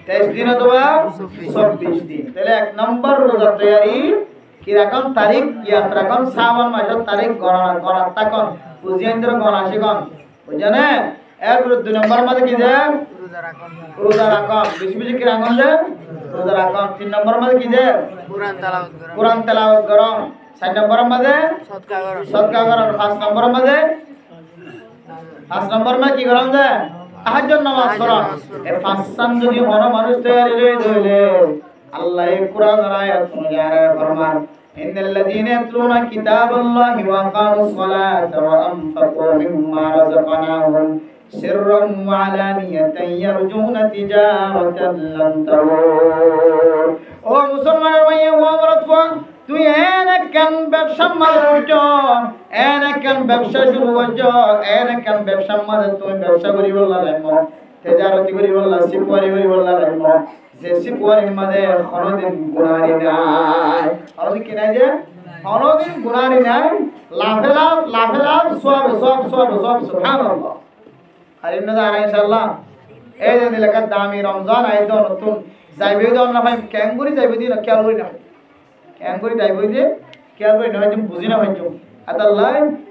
23 দিন অথবা 24 দিন তাহলে 1 নম্বর রোজা তৈরি কি রাখুন তারিখ ইয়াদ রাখুন শ্রাবণ মাসের তারিখ গণনা তখন বুঝিয়েন্দ্র গণাশিগণ বুঝছেন এরপর 2 নম্বর মধ্যে কি যে রোজা রাখুন বেশি কি রাখুন যে রোজা রাখুন 3 নম্বর মধ্যে কি যে কোরআন তেলাওয়াত করুন 4 নম্বর মধ্যে সদকা করুন 5 নম্বর মধ্যে 5 নম্বর মধ্যে কি করুন যে তাহাজ্জুদ নামাজ করুন এই 5 সান যদি কোনো মানুষ তৈরি হইলে আল্লাহ কোরআনের আয়াত অনুযায়ী ফরমান ইন্নাল্লাযীনা ইয়াতলুনা কিতাবাল্লাহি ওয়া আকামুস সালাতা ওয়া আনফাকু মিম্মা রাযাকনাহুম সিররান ওয়া আলানিয়াতান ইয়ারজুনা তিজারাতান লান তাবুর ও মুসলমানের ভাইয়া ও আমার তুই এনেকান ব্যবসা মারুটো এনেকান ব্যবসা শুরু করছো এনেকান ব্যবসা মাঝে তুই ব্যবসা করি বললা রাইমো তেজারতি করি বললা সিপুয়ারি করি বললা রাইমো যে সিপুয়ারির মাঝে কোনদিন গুনারি নাই আর কি নাই যে কোনদিন গুনারি নাই লাভে লাভ সব সুবহানাল্লাহ আরে না আর ইনশাআল্লাহ এই যে লেখা দামি রমজান আইতো নতুন যাইবে দাও না ভাই ক্যাঙ্গুরি যাইবে দি না খেয়াল করি না ক্যাঙ্গুরি যাইবে দি খেয়াল করি না তুমি বুঝি না ভাই আল্লাহ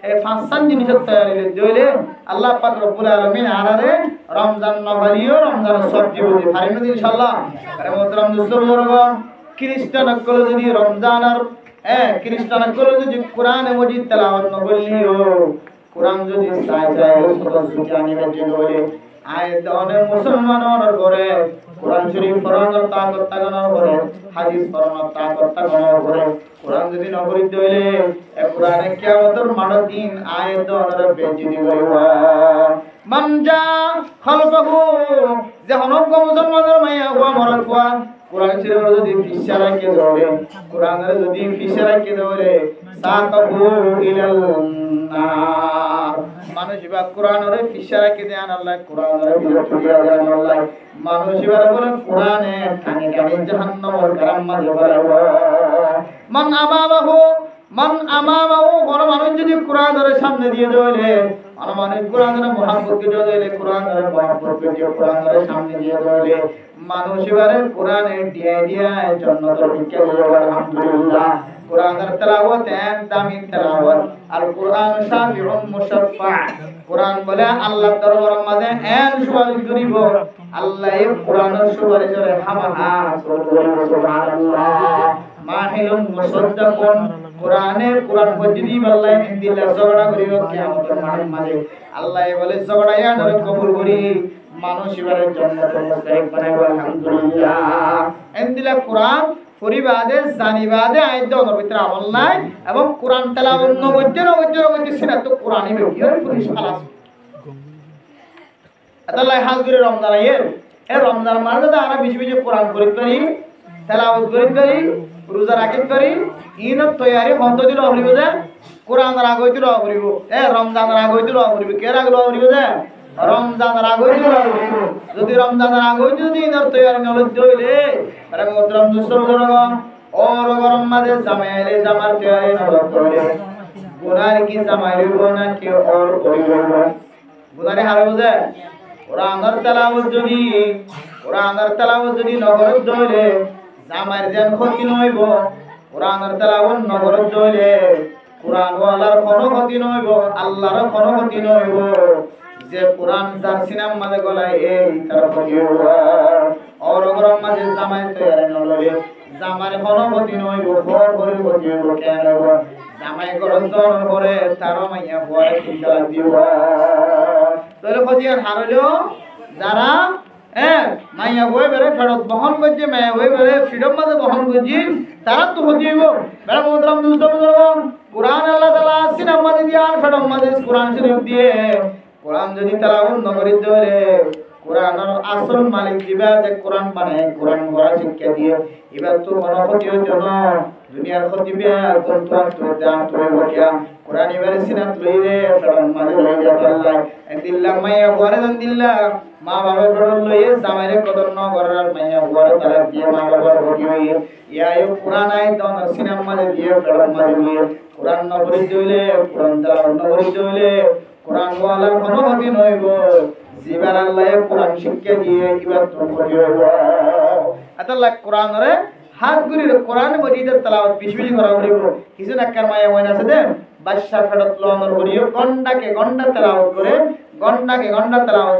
এই 5 সান জিনিসের তৈরি দিলে আল্লাহ পাক রব্বুল আলামিন আরারে রমজান নবালিও রমজান সব দিবি পারিম ইনশাআল্লাহ আরে মোহতরম মুসলমান খ্রিস্টান কল যদি রমজানের খ্রিস্টান কল যদি কোরআন মজিদ তেলাওয়াত ন করলিও কোরআন যদি চাই সদা জানি বেজে বলে আয়াত অনেক মুসলমানের ঘরে কোরআন শরীফ পড়ানোর তাকত তাগানোর ঘরে হাদিস পড়ানোর তাকত তাগানোর ঘরে কোরআন যদি নগরী দইলে এ কোরআনে কিয়ামতের মাঠের দিন আয়াত অনেক বেজে দিব মান জা খালফাহু যে অনেক মুসলমানের মাইয়া ওয়া মরদ ওয়া কোরআন শরীফ যদি ফিসা রাখে ধরে কোরআনের যদি ফিসা রাখে ধরে সাকাবু ইলাল নার মানুষ বা কোরআনের ফিসা রাখে দেন আল্লাহ কোরআনের বিরত দিয়া দেন আল্লাহ মানুষ এবারে বলে কোরআনে টানি জাহান্নামের গরম মাঝে বলাবো মান আমামাহু কোন মানুষ যদি কোরআনের সামনে দিয়ে দেয় মানুষ কোরআনের মহব্বত কে দিলে কোরআনের মহব্বত কে কোরআনের সামনে দিয়ে দিলে মানুষ এবারে কোরআনের দিয়ে দিয়ে জান্নাতের ভিক্ষা করে আলহামদুলিল্লাহ কোরআনের তেলাওয়াত এক দামি তেলাওয়াত আল কোরআন শাফিউন মুশাফফা কোরআন বলে আল্লাহর দরবারের মধ্যে এন সুপারিশ করিব আল্লাহ এই কোরআনের সুপারিশের হামাহা করবে সুবহানাল্লাহ মাহিলুন মুসাদ্দাকুন কোরআন পদ্ধতি আল্লাহ ইনদিল্লাহ ঝগড়া করিব কিয়ামতের মাঠে আল্লাহ বলে ঝগড়া ইয়া ধরে কবুল করি মানুষ এবারে জান্নাতের মুস্তাহিক বানাইব আলহামদুলিল্লাহ ইনদিল্লাহ কোরআন পরিবাদে জানিবাদে আইদ দর ভিতরে আমল নাই এবং কোরআন তেলাওয়াত নবজ্য সিনা তো কোরআনই বেরিয়ে পুলিশ খালাস আল্লাহ হাজরে রমজান আইয়ের এই রমজান মাসে তো আমরা বেশি বেশি কোরআন পড়ি করি তেলাওয়াত করি রোজা রাখি করি ইন তৈয়ারি হত দিল হরিব দে কোরআন রাগ হইতিল হরিব রমজান রাগ হইতিল হরিব কে রাগলো হরিব দে রমজান রাগ হইতিল হরিব যদি রমজান রাগ হইতি যদি ইনর তৈয়ারি নলজ্জ হইলে আরে মোহতরম দুসর জনগণ और गरम मादे জামাইলে জামার তৈয়ারি নলজ্জ হইলে গুনার কি জামাইলে গুনাহ কি और করিব গুনারে হারাবো যে কোরআনের তেলাওয়াত যদি নগরত হইলে জামাইর যেন ক্ষতি নইব কোরআনের তেলাওয়াত নগরত হইলে কোরআন ওয়ালার কোনো ক্ষতি নইব আল্লাহর কোনো ক্ষতি নইব যে কোরআন যার সিনাম মাঝে গলায় এই তার ক্ষতি হইব और গরম মাঝে জামাই তৈয়ারি নললে জামার কোনো ক্ষতি নইব ঘর ঘরে ক্ষতি হইব কেন হইব জামাই গরম জন করে তার মাইয়া বয় কিনতে দিব তোর ক্ষতি আর হারলো যারা মাইয়া বই বেড়ে ফেরত বহন করছে মাইয়া বই বেড়ে ফ্রিডম মাঝে বহন করছি তারা তো হতে হইব বেড়া মোহতরম দুস্থ কোরআন আল্লাহ তাআলা সিনাম মাঝে দিয়ে আর ফেরত মাঝে কোরআন শরীফ দিয়ে কোরআন যদি তারা অন্য করে দিলে কোরআনের আসল মালিক দিবা যে কোরআন মানে কোরআন পড়া শিক্ষা দিয়ে এবার তো কোনো ক্ষতি হইতো না দুনিয়ার ক্ষতি বিয়া কোন তো দাম তো বটিয়া কোরআন এবারে সিনাত লইরে ফেরত মাঝে লই যাবে আল্লাহ দিল্লা মাইয়া ঘরে দেন দিল্লা মা বাবা বড় লইয়ে জামাইরে কদর ন করার মাইয়া ঘরে তারা দিয়ে মা বাবার ভোটি হইয়ে ইয়াই কোরআন আই দন সিনাম মাঝে দিয়ে ফেরত মাঝে দিয়ে কোরআন ন পড়ি দিলে কোরআন তারা ন পড়ি দিলে কোরআন ওয়ালার কোনো ক্ষতি নইব জিবার আল্লাহ কোরআন শিক্ষা দিয়ে ইবার তো ক্ষতি হইব আল্লাহ কোরআনরে হাত গুরির কোরআন মজিদের তেলাওয়াত বেশি বেশি করা হইব কিছু নাকার মায়া ওয়াইন আছে দে বাদশা ফেরত লনর করিও গন্ডা তেলাওয়াত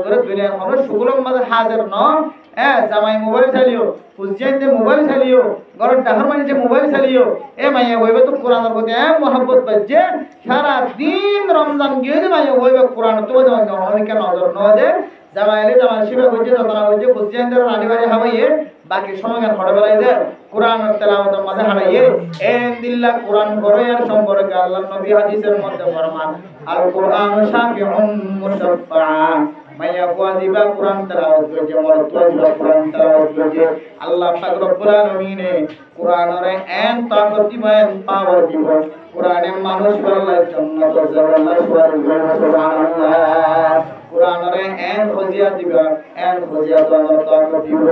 করে দুনিয়ার কোনো সুগুলম মাঝে হাজির ন জামাই মোবাইল চালিও হুজেইনতে মোবাইল চালিও ঘরের ডাহর মানিতে মোবাইল চালিও মাইয়া হইবে তো কোরআনের প্রতি মহব্বত বাজে সারা দিন রমজান গিয়ে মাইয়া হইবে কোরআন তো অনেকে নজর ন দে জামাইলে জামাই শিবা হইছে যতনা হইছে হুজেইনদের রানী বাড়ি হাবাইয়ে বাকি সময় গান খড়ে বেলায় দে কোরআনের তেলাওয়াতের মাঝে হারাইয়ে দিল্লা কোরআন করে আর সম্পর্কে আল্লাহর নবী হাদিসের মধ্যে ফরমান আল কোরআন শাফিউন মুশাফফা মাইয়া ওয়াজিবা কোরআন তেলাওয়াত করে মরদ ওয়াজিবা কোরআন তেলাওয়াত করে আল্লাহ পাক রব্বুল আলামিন কোরআনের এন তাকত দিবেন পাওয়ার দিব কোরআনে মানুষ বলার জান্নাত জান্নাত সুবহানাল্লাহ কোরআনের এন ফজিয়াত দিবেন এন ফজিয়াত আল্লাহ তাকত দিব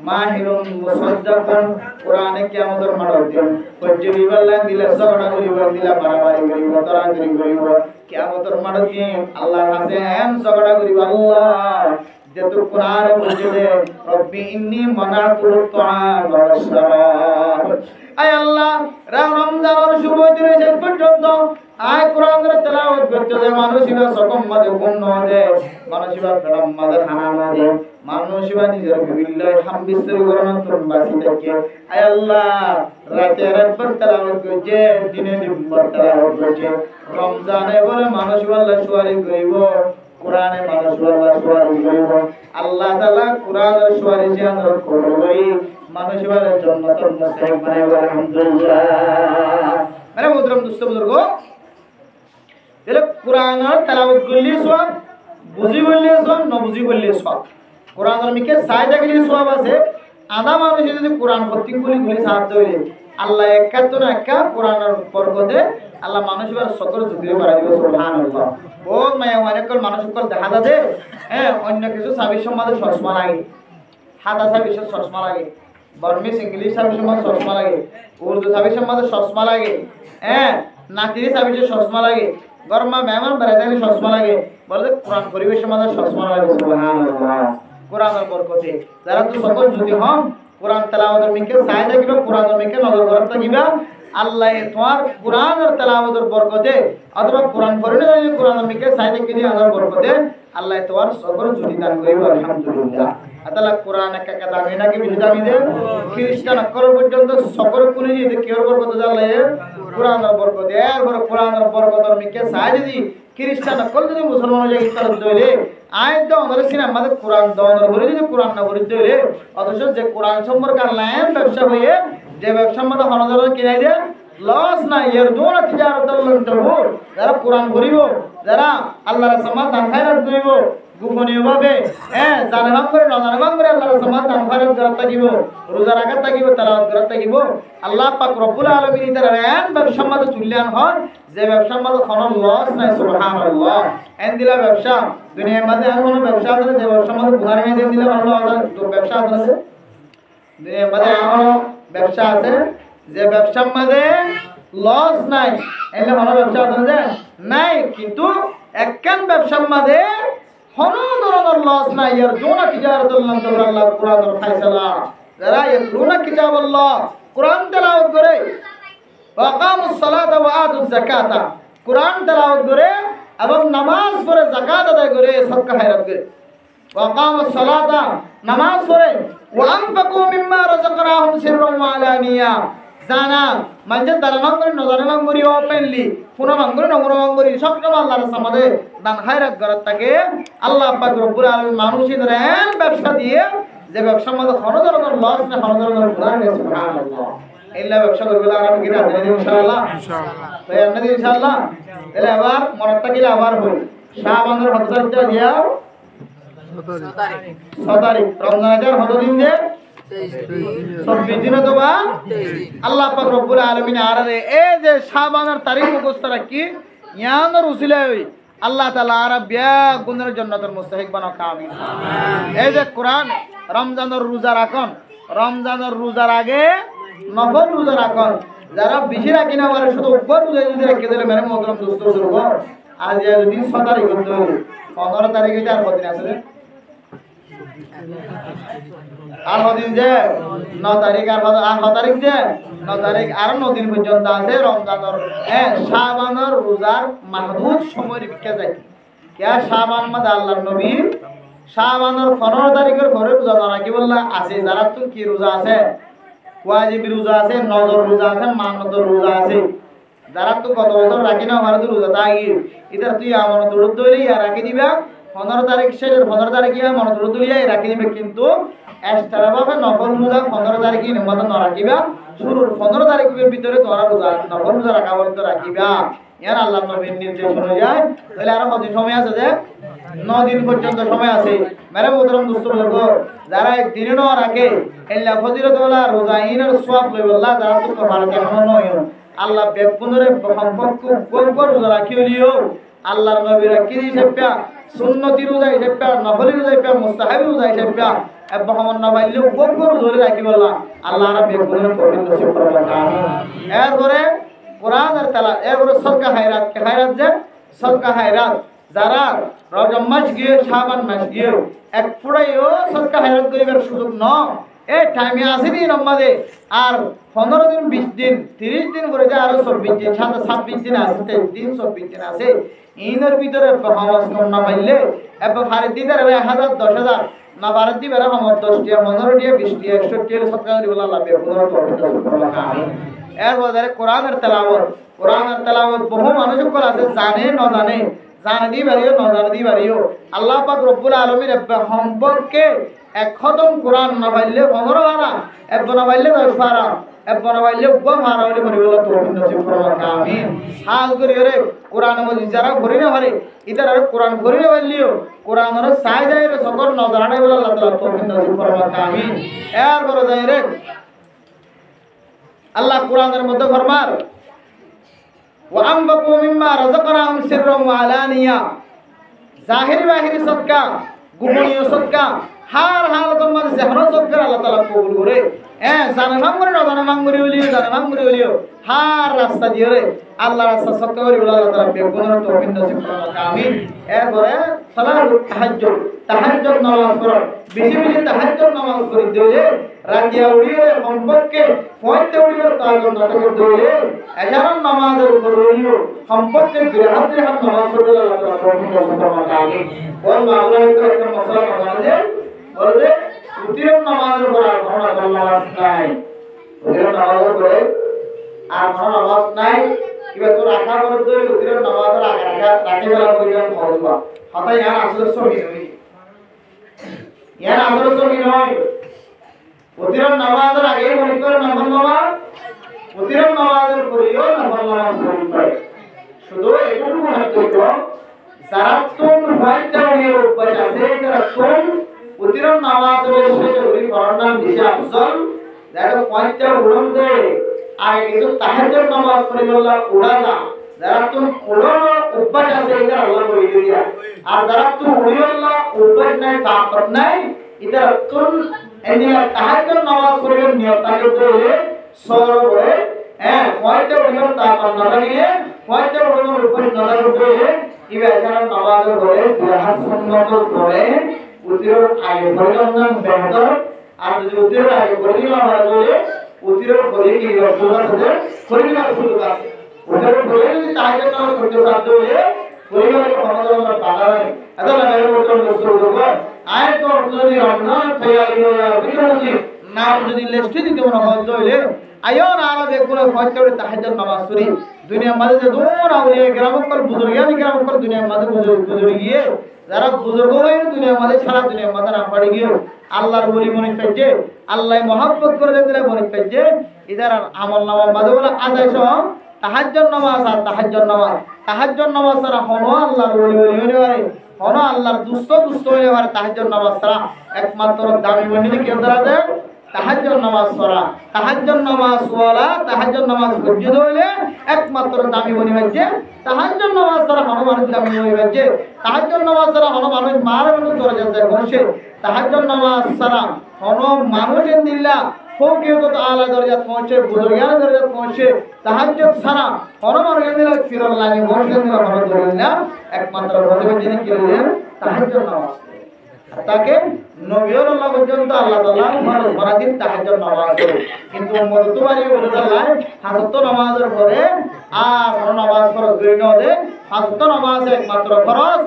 মাহিলুন মুসাদ্দাকুন কোরআনে কিয়ামতের মাঠে দিন ফজরি বললেন দিলে ঝগড়া করিব দিলা মারামারি করিব তরাগরি করিব কিয়ামতের মাঠে দিন আল্লাহর কাছে এন ঝগড়া করিব আল্লাহ যেহেতু কোরআন বলছে রব্বি ইন্নী মানাতুল তুআম ওয়াস সালাত আয় আল্লাহ রমজানের শুরু হইতে শেষ পর্যন্ত আয় কোরআনের তেলাওয়াত করতে যে মানুষিবা সকম মাঝে ঘুম ন দে মানুষিবা ফেরাম মাঝে খানা না দে মানুষিবা নিজের বিভিন্ন হামবিস্তরি করণ তোর বাসি থাকে আয় আল্লাহ রাতে রাতভর তেলাওয়াত করছে দিনে দিনভর তেলাওয়াত করছে রমজানে বলে মানুষিবা আল্লাহ সুয়ারি করিব কোরআনে মানুষ আল্লাহ সুয়ারি করিব আল্লাহ তাআলা কোরআনের সুয়ারি যে আমরা করবই মানুষ বলে জান্নাতুল মুস্তাহিক বানাইব আলহামদুলিল্লাহ মানে মুহতরম দোস্ত বুজুর্গ তাহলে কোরআনের তেলাওয়াত করলে সওয়াব বুঝি বললে সওয়াব না বুঝি বললে সওয়াব কোরআনের মিকে সাইদা গেলে সওয়াব আছে আধা মানুষ যদি কোরআন প্রত্যেকগুলি সাহায্য হইলে আল্লাহ একাত্ত না একা কোরআনের বরকতে আল্লাহ মানুষ সকল যুগিরে বাড়াই দিব সুবহানাল্লাহ বহুত মায়া অনেকল মানুষ সকল দেখা যাবে অন্য কিছু সাবির সমাজে চশমা লাগে হাতা সাবির চশমা লাগে বর্মিস ইংলিশ সাবির সমাজে চশমা লাগে উর্দু সাবির সমাজে চশমা লাগে নাতিরি সাবির চশমা লাগে গরমা মেহমান বেড়াইতে গেলে চশমা লাগে বলে কোরআন পরিবেশের মাঝে চশমা লাগে সুবহানাল্লাহ কোরআনের বরকতে যারা তো সকল যদি হন কোরআন তেলাওয়াতের মিকে চাই থাকিবা কোরআনের মিকে নজর করার থাকিবা আল্লাহ তোমার কোরআনের তেলাওয়াতের বরকতে অথবা কোরআন পড়লে কোরআনের মিকে চাই থাকিবি আনার বরকতে আল্লাহ তোমার সকল যদি দান করিব আলহামদুলিল্লাহ আতালা কোরআন একা দামি নাকি বেশি দামি দে খ্রিস্টান অক্ষর পর্যন্ত সকল কোনে যে কিওর বরকত আল্লাহ কোরআনের বরকতে এরপরে কোরআনের বরকতের মিকে চাই যদি খ্রিস্টান অক্ষর যদি মুসলমান হয়ে ইফতার দইলে আয় তো আমাদের সিনেমা আমাদের কোরআন দওয়ার করে যদি কোরআন না করে দইলে অথচ যে কোরআন সম্পর্কে আল্লাহ ব্যবসা হয়ে যে ব্যবসার মধ্যে হনজর কিনাই দে লস না এর দোনা তিজারত লন্টবো যারা কোরআন পড়িব যারা আল্লাহর সামাত দান খায়রাত করিব গোপনীয় ভাবে জানাবাম করে নজানাবাম করে আল্লাহর সামাত দান খায়রাত করাত থাকিব রোজা রাখাত থাকিব তেলাওয়াত করাত থাকিব আল্লাহ পাক রব্বুল আলামিন ইতার এন ব্যবসার মধ্যে চুল্যান হয় যে ব্যবসার মধ্যে কোনো লস নাই সুবহানাল্লাহ এন দিলা ব্যবসা দুনিয়ার মধ্যে আর কোনো ব্যবসা আছে যে ব্যবসার মধ্যে বুধার মেয়ে দিলা ভালো আছে তো ব্যবসা আছে দুনিয়ার মধ্যে এমন ব্যবসা আছে যে ব্যবসার মধ্যে লস নাই এলে কোনো ব্যবসা আছে যে নাই কিন্তু একখান ব্যবসার মধ্যে কোনো ধরনের লস নাই এর জোনা তিজারাতুল নাম তো আল্লাহ কোরআনের ফয়সালা যারা ইয়াতলুনা কিতাবাল্লাহ কোরআন তেলাওয়াত করে ওয়াকামুস সালাতা ওয়া আতুজ যাকাতা কোরআন তেলাওয়াত করে এবং নামাজ পড়ে যাকাত আদায় করে সদকা খায়রাত করে ওয়াকামুস সালাতা নামাজ পড়ে ওয়া আনফাকু মিম্মা রাযাকনাহুম সিররান ওয়া আলানিয়া জানা মানে দারামাং করে নজারামাং করি ওপেনলি ফুনামাং করে নগরমাং করি সব সময় আল্লাহর সামনে দান খায়রাত করার থাকে আল্লাহ পাক রব্বুল আলামিন মানুষের এন ব্যবসা দিয়ে যে ব্যবসার মধ্যে কোনো ধরনের লস না কোনো ধরনের গুনাহ নেই সুবহানাল্লাহ ইল্লা ব্যবসা করবে আমরা কি রাজি আছি ইনশাআল্লাহ তো এমনি ইনশাআল্লাহ তাহলে আবার মনত থাকিলে আবার হই শাবানের হযরতটা দিয়া 6 তারিখ রমজানের হতো দিন যে 24 দিন তো বা আল্লাহ পাক রব্বুল আলামিন আরে এই যে শাবানের তারিখ মুখস্থ রাখি ইয়ানোর উসিলা হই আল্লাহ তাআলা আরবিয়া গুণের জান্নাতের মুস্তাহিক বানাও আমিন এই যে কোরআন রমজানের রোজা রাখুন রমজানের রোজার আগে নফল রোজা রাখুন যারা বেশি রাখি না পারে শুধু উপর রোজা যদি রেখে দিলে মেরে মোহতরম দোস্ত শুরু আজ যদি 6 তারিখ হতো 15 তারিখে আর কতদিন আছে আর কদিন যে 9 তারিখ আর 6 তারিখ যে 9 তারিখ আর 9 দিন পর্যন্ত আছে রমজানের শাবানের রোজার মাহদুদ সময়ের বিখ্যা যায় কিয়া শাবান মাদ আল্লাহর নবী শাবানের 15 তারিখের পরে রোজা ধরা কি বললা আছে যারা তো কি রোজা আছে ওয়াজিবি রোজা আছে নজর রোজা আছে মানদর রোজা আছে যারা তো গত বছর রাখি না ভারত রোজা তাই ইদার তুই আমানত রোজা হইলে আর রাখি দিবা 15 তারিখ শেষের 15 তারিখে আমানত রোজা হইলে রাখি দিবে কিন্তু এক্সট্রা ভাবে নফল রোজা 15 তারিখে নিমত না রাখিবা শুরুর 15 তারিখের ভিতরে তোরা রোজা নফল রোজা রাখা বলতে রাখিবা ইয়ার আল্লাহর নবীর নির্দেশ অনুযায়ী তাহলে আর কত সময় আছে যে 9 দিন পর্যন্ত সময় আছে মেরে মোহতরম দোস্ত বলবো যারা একদিনে ন রাখে এল্লা ফজিলত ওয়ালা রোজাইনের সওয়াব লই আল্লাহ যারা তো ভারতে নয় আল্লাহ বেগুনের সম্পর্ক কোন রোজা রাখিও আল্লাহর নবী রাখি হিসেবে সুন্নতি রোজা হিসেবে নফলি রোজা হিসেবে মুস্তাহাবি রোজা হিসেবে এবহমন নবাইলে কোন রোজা রাখি বললা আল্লাহ আর বেগুনের তৌফিক নসিব করুন আমিন এরপরে কোরআন আর তেলাওয়াত এরপরে সদকা খায়রাত যে সদকা খায়রাত যারা রজব মাস গিয়ে শাবান মাস গিয়ে এক ফুড়াইও সদকা খায়রাত করিবার সুযোগ ন এই টাইমে আসেনি রমজানে আর 15 দিন 20 দিন 30 দিন করে যে আরো 24 দিন 26 দিন আছে 23 দিন 24 দিন আছে ইনের ভিতরে হাওয়াজ কম না পাইলে এবার ফারে দিদার 1000 10000 না ভারত দিবে রা আমার 10 টিয়া 15 টিয়া 20 টিয়া 100 টিয়া সদকা করি বলা লাভে 15 তো আমিন এর বাজারে কোরআনের তেলাওয়াত বহু মানুষ আছে জানে না জানে জানে দি বাড়িও না জানে দি বাড়িও আল্লাহ পাক রব্বুল আলামিন সম্পর্কে এক খতম কোরআন না পাইলে 15 পারা এক না পাইলে 10 পারা এক না পাইলে 12 পারা হলে পরিবলা তৌফিক নসিব করুন আমিন হাল করি রে কোরআন মধ্যে যারা পড়ি না পারে ইতার আর কোরআন পড়ি না পারলিও কোরআনের সাই যায় রে সকল নজরানে বলা আল্লাহ তাআলা তৌফিক নসিব করুন আমিন এর বড় যায় রে আল্লাহ কোরআনের মধ্যে ফরমান ওয়া আনফাকু মিম্মা রাযাকনাহুম সিররান ওয়া আলানিয়া জাহিরি বাহিরি সদকা গোপনীয় সদকা হার হালতের মধ্যে যেহন সদকা আল্লাহ তাআলা কবুল করে জানে ভাঙ্গুরি না জানে ভাঙ্গুরি হলিও হার রাস্তা দিয়ে রে আল্লাহ রাস্তা সত্য করি বলে আল্লাহ তাআলা বেগুনের তৌফিক নসিব করুন আমিন। এরপরে সালাতুত তাহাজ্জুদ নামাজ পড়ো, বেশি বেশি তাহাজ্জুদ নামাজ পড়ি দিলে রাতিয়া উড়িয়ে সম্পর্কে পয়তে উড়িয়ে তাআজ্জুদ নাটক দিলে এশারার নামাজের উপর উড়িয়ে সম্পর্কে দুই হাত নামাজ পড়লে আল্লাহ তাআলা তৌফিক নসিব করুন আমিন। বল মাওলানা একটা মশলা বানালে বলে উতিরের নামাজের পর আর কোনো নামাজ নাই, উতিরের নামাজের পরে আর কোনো নামাজ নাই। কিবা তো রাখা করে তো উতিরের নামাজের আগে রাখে বেলা পরিমাণ পড়বা হতাই আর আসলে সহি নয়, ইয়ার আসলে সহি নয়। উতিরের নামাজের আগে মনে করে নফল নামাজ, উতিরের নামাজের পরেও নফল নামাজ পড়বে। শুধু এটুকু মনে করতে যারা তুম হয়তো এর উপর আছে যারা তুম উতিরের নামাজের শেষে উরি করার নাম বেশি আফজল। যারা পয়টা উড়ন দে আগে কিন্তু তাহাজ্জুদ নামাজ পড়ে আল্লাহ উড়া যা, যারা তুম উড়ানো অভ্যাস আছে এটা আল্লাহ বলে দিয়া, আর যারা তুম উড়ি আল্লাহ অভ্যাস নাই তাকত নাই এটা তুম এনিয়া তাহাজ্জুদ নামাজ পড়ে নিয়ত থাকে বলে সরবে পয়টা উড়ন তাকত না লাগে পয়টা উড়ন অভ্যাস না লাগে বলে ইবা ছাড়া নামাজের পরে দুহাত সুন্নত পড়ে উতিরের আগে পড়লাম না বেহতর। আর যদি উতিরের আগে পড়লাম আমরা বলে উতিরের পরে কি সুযোগ আছে, পরিবার সুযোগ আছে। উতিরের পরে যদি তাহাজ্জুদ নামাজ পড়তে সাধ্য হলে পরিবারের ক্ষমতা আমরা বাধা নাই। এটা লাগে উত্তর সুযোগ আয় তো যদি রমজান তৈরি হয়ে বিক্রমজি নাম যদি লিস্টে দিতে মনে হতো হইলে আয়ো না আর দেখুন ফয়তে তাহাজ্জুদ নামাজ পড়ি দুনিয়ার মাঝে যে দূর আউলিয়া গ্রামকল বুজুর্গানি গ্রামকল দুনিয়ার মাঝে বুজুর্গ গিয়ে যারা বুজুর্গ হয়ে দুনিয়ার মাঝে সারা দুনিয়ার মাঝে না পাড়ি গিয়ে আল্লাহর বলি মনে পাইছে, আল্লাহ মহব্বত করে দিলে মনে পাইছে ইদার আমল নামার মাঝে বলে আদায় সহ তাহাজ্জুদ নামাজ আর তাহাজ্জুদ নামাজ ছাড়া হনো আল্লাহর বলি হইতে পারে, হনো আল্লাহর দুস্থ হইতে পারে। তাহাজ্জুদ নামাজ ছাড়া একমাত্র দামি মন্দিরে কেউ ধরা যায় তাহাজ্জুদ নামাজ পড়া, তাহাজ্জুদ নামাজ ওয়ালা তাহাজ্জুদ নামাজ গজ্জিত হইলে একমাত্র দামি বনি হচ্ছে। তাহাজ্জুদ নামাজ ছাড়া হনো মানুষ দামি বনি হচ্ছে, তাহাজ্জুদ নামাজ ছাড়া হনো মানুষ মার মানুষ দরজা যায় বসে, তাহাজ্জুদ নামাজ ছাড়া হনো মানুষ ইনদিল্লাহ ফকিহ তো আলা দরজা পৌঁছে বুজুর্গান দরজা পৌঁছে। তাহাজ্জুদ ছাড়া হনো মানুষ ইনদিল্লাহ ফিরল লাগে বসে দিলা হনো দরজা একমাত্র বসে যিনি কি হলেন তাহাজ্জুদ নামাজ। তাকে নবীর আল্লাহ পর্যন্ত আল্লাহ তাআলা ফরজ ফরাদিন তাহাজ্জুদ নামাজ পড়ে, কিন্তু মতবারি বলতাল্লাহ হাজত নামাজের পরে আর কোন নামাজ ফরজ করে না দে। হাজত নামাজ একমাত্র ফরজ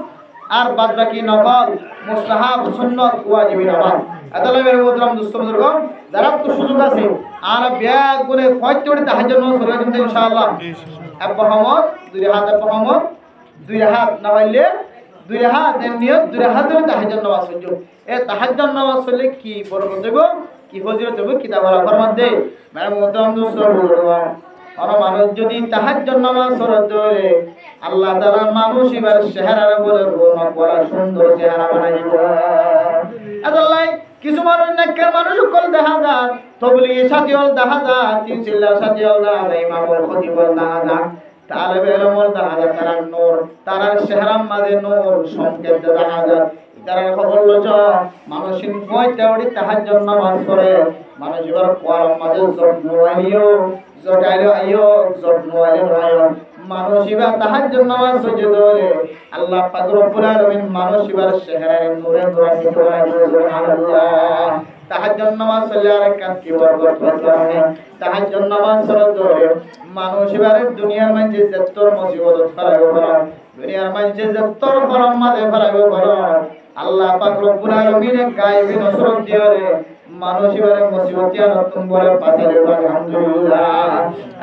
আর বাদ বাকি নফল মুস্তাহাব সুন্নাত ওয়াজিব নামাজ। আদালে মেরে মোহতরম দোস্ত বুজুর্গ যারা তো সুযোগ আছে আর ব্যাগ গুনে ফয়তে তাহাজ্জুদ নামাজ পড়ে কিন্তু ইনশাআল্লাহ আব্বাহমদ দুই হাত না হইলে দুই হাত নিয়ত দুই হাত ধরে তাহাজ্জুদ নামাজ পড়ো। এই তাহাজ্জুদ নামাজ পড়লে কি বরকত দেব, কি ফজিলত দেব কিতাব আলা ফরমান দে। মানে মোহতরম দোস্ত বুজুর্গ আর মানুষ যদি তাহাজ্জুদ নামাজ পড়ে আল্লাহ তাআলা মানুষ এবার চেহারা বলে রৌনক বড় সুন্দর চেহারা বানাইব। আল্লাহ কিছু মানুষ নেককার মানুষ সকল দেখা যায়, তবলিগি সাথী হল দেখা যায়, তিন চিল্লার সাথী হল দেখা যায়, ইমামুল খতিব হল দেখা যায়, তালেবে ইলম দেখা যায়, তারা নূর তারার চেহারার মাঝে নূর সংকেত দেখা যায়। তারা খবর লজ মানুষিন পয়তে ওড়ি তাহাজ্জুদ নামাজ পড়ে মানুষ এবার কোয়ার মাঝে যত্ন আইও জটাইলো আইও যত্ন আইও মানুষ এবার তাহাজ্জুদ নামাজ পড়ে দলে আল্লাহ পাক রব্বুল আলামিন মানুষ এবার চেহারার নূরে নূরানি করে সুবহানাল্লাহ। তাহাজ্জুদ নামাজ পড়লে আর কাজ কি বরকত হবে। তাহাজ্জুদ নামাজ পড়ে মানুষ এবার দুনিয়ার মাঝে যতর মুসিবত ফরাইব করা, দুনিয়ার মাঝে যতর ফরম মাঝে ফরাইব করা আল্লাহ পাক রব্বুল আলামিন গায়বী নসরত দিওরে মানুষ এবারে মুসিবত আর নতুন বলে পাশালে আলহামদুলিল্লাহ।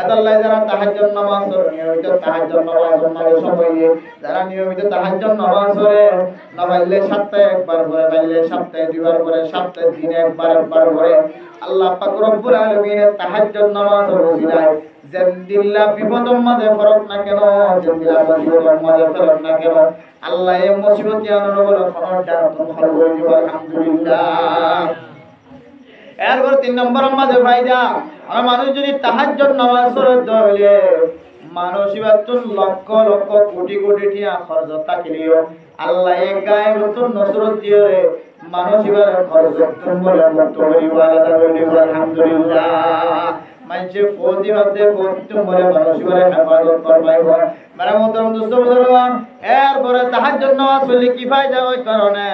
আল্লাহ যারা তাহাজ্জুদ নামাজ পড়ে নিয়মিত তাহাজ্জুদ নামাজ পড়ে সময়ে যারা নিয়মিত তাহাজ্জুদ নামাজ পড়ে না পারলে সপ্তাহে একবার করে, পারলে সপ্তাহে দুইবার করে, সপ্তাহে দিনে একবার করে আল্লাহ পাক রব্বুল আলামিন তাহাজ্জুদ নামাজ ওসিলায় জিন্দিল্লাহ বিপদর মাঝে ফরক না কেন, জিন্দিল্লাহ মুসিবতের মাঝে ফরক না কেন আল্লাহ এই মুসিবত আনার বলে খবরটা নতুন হল করে দিব আলহামদুলিল্লাহ। এরপর 3 নম্বর মাঝে ফায়দা আর মানুষ যদি তাহাজ্জুদ নামাজ পড়ে হইলে মানুষ ইবাতুন লক্ষ লক্ষ কোটি কোটি টিয়া খরচ থাকিলেও আল্লাহ এক গায়ে মতন নসরত দিও রে মানুষ এবার খরচ তোমরা মুক্ত করিবা আলহামদুলিল্লাহ মানছে ফৌজি বাদে ফৌজি তোমরা মানুষ এবার হেফাজত করবাইব মানে মোহতরম দোস্ত বুজুর্গগণ এরপরে তাহাজ্জুদ নামাজ পড়লে কি ফায়দা হয় কারণে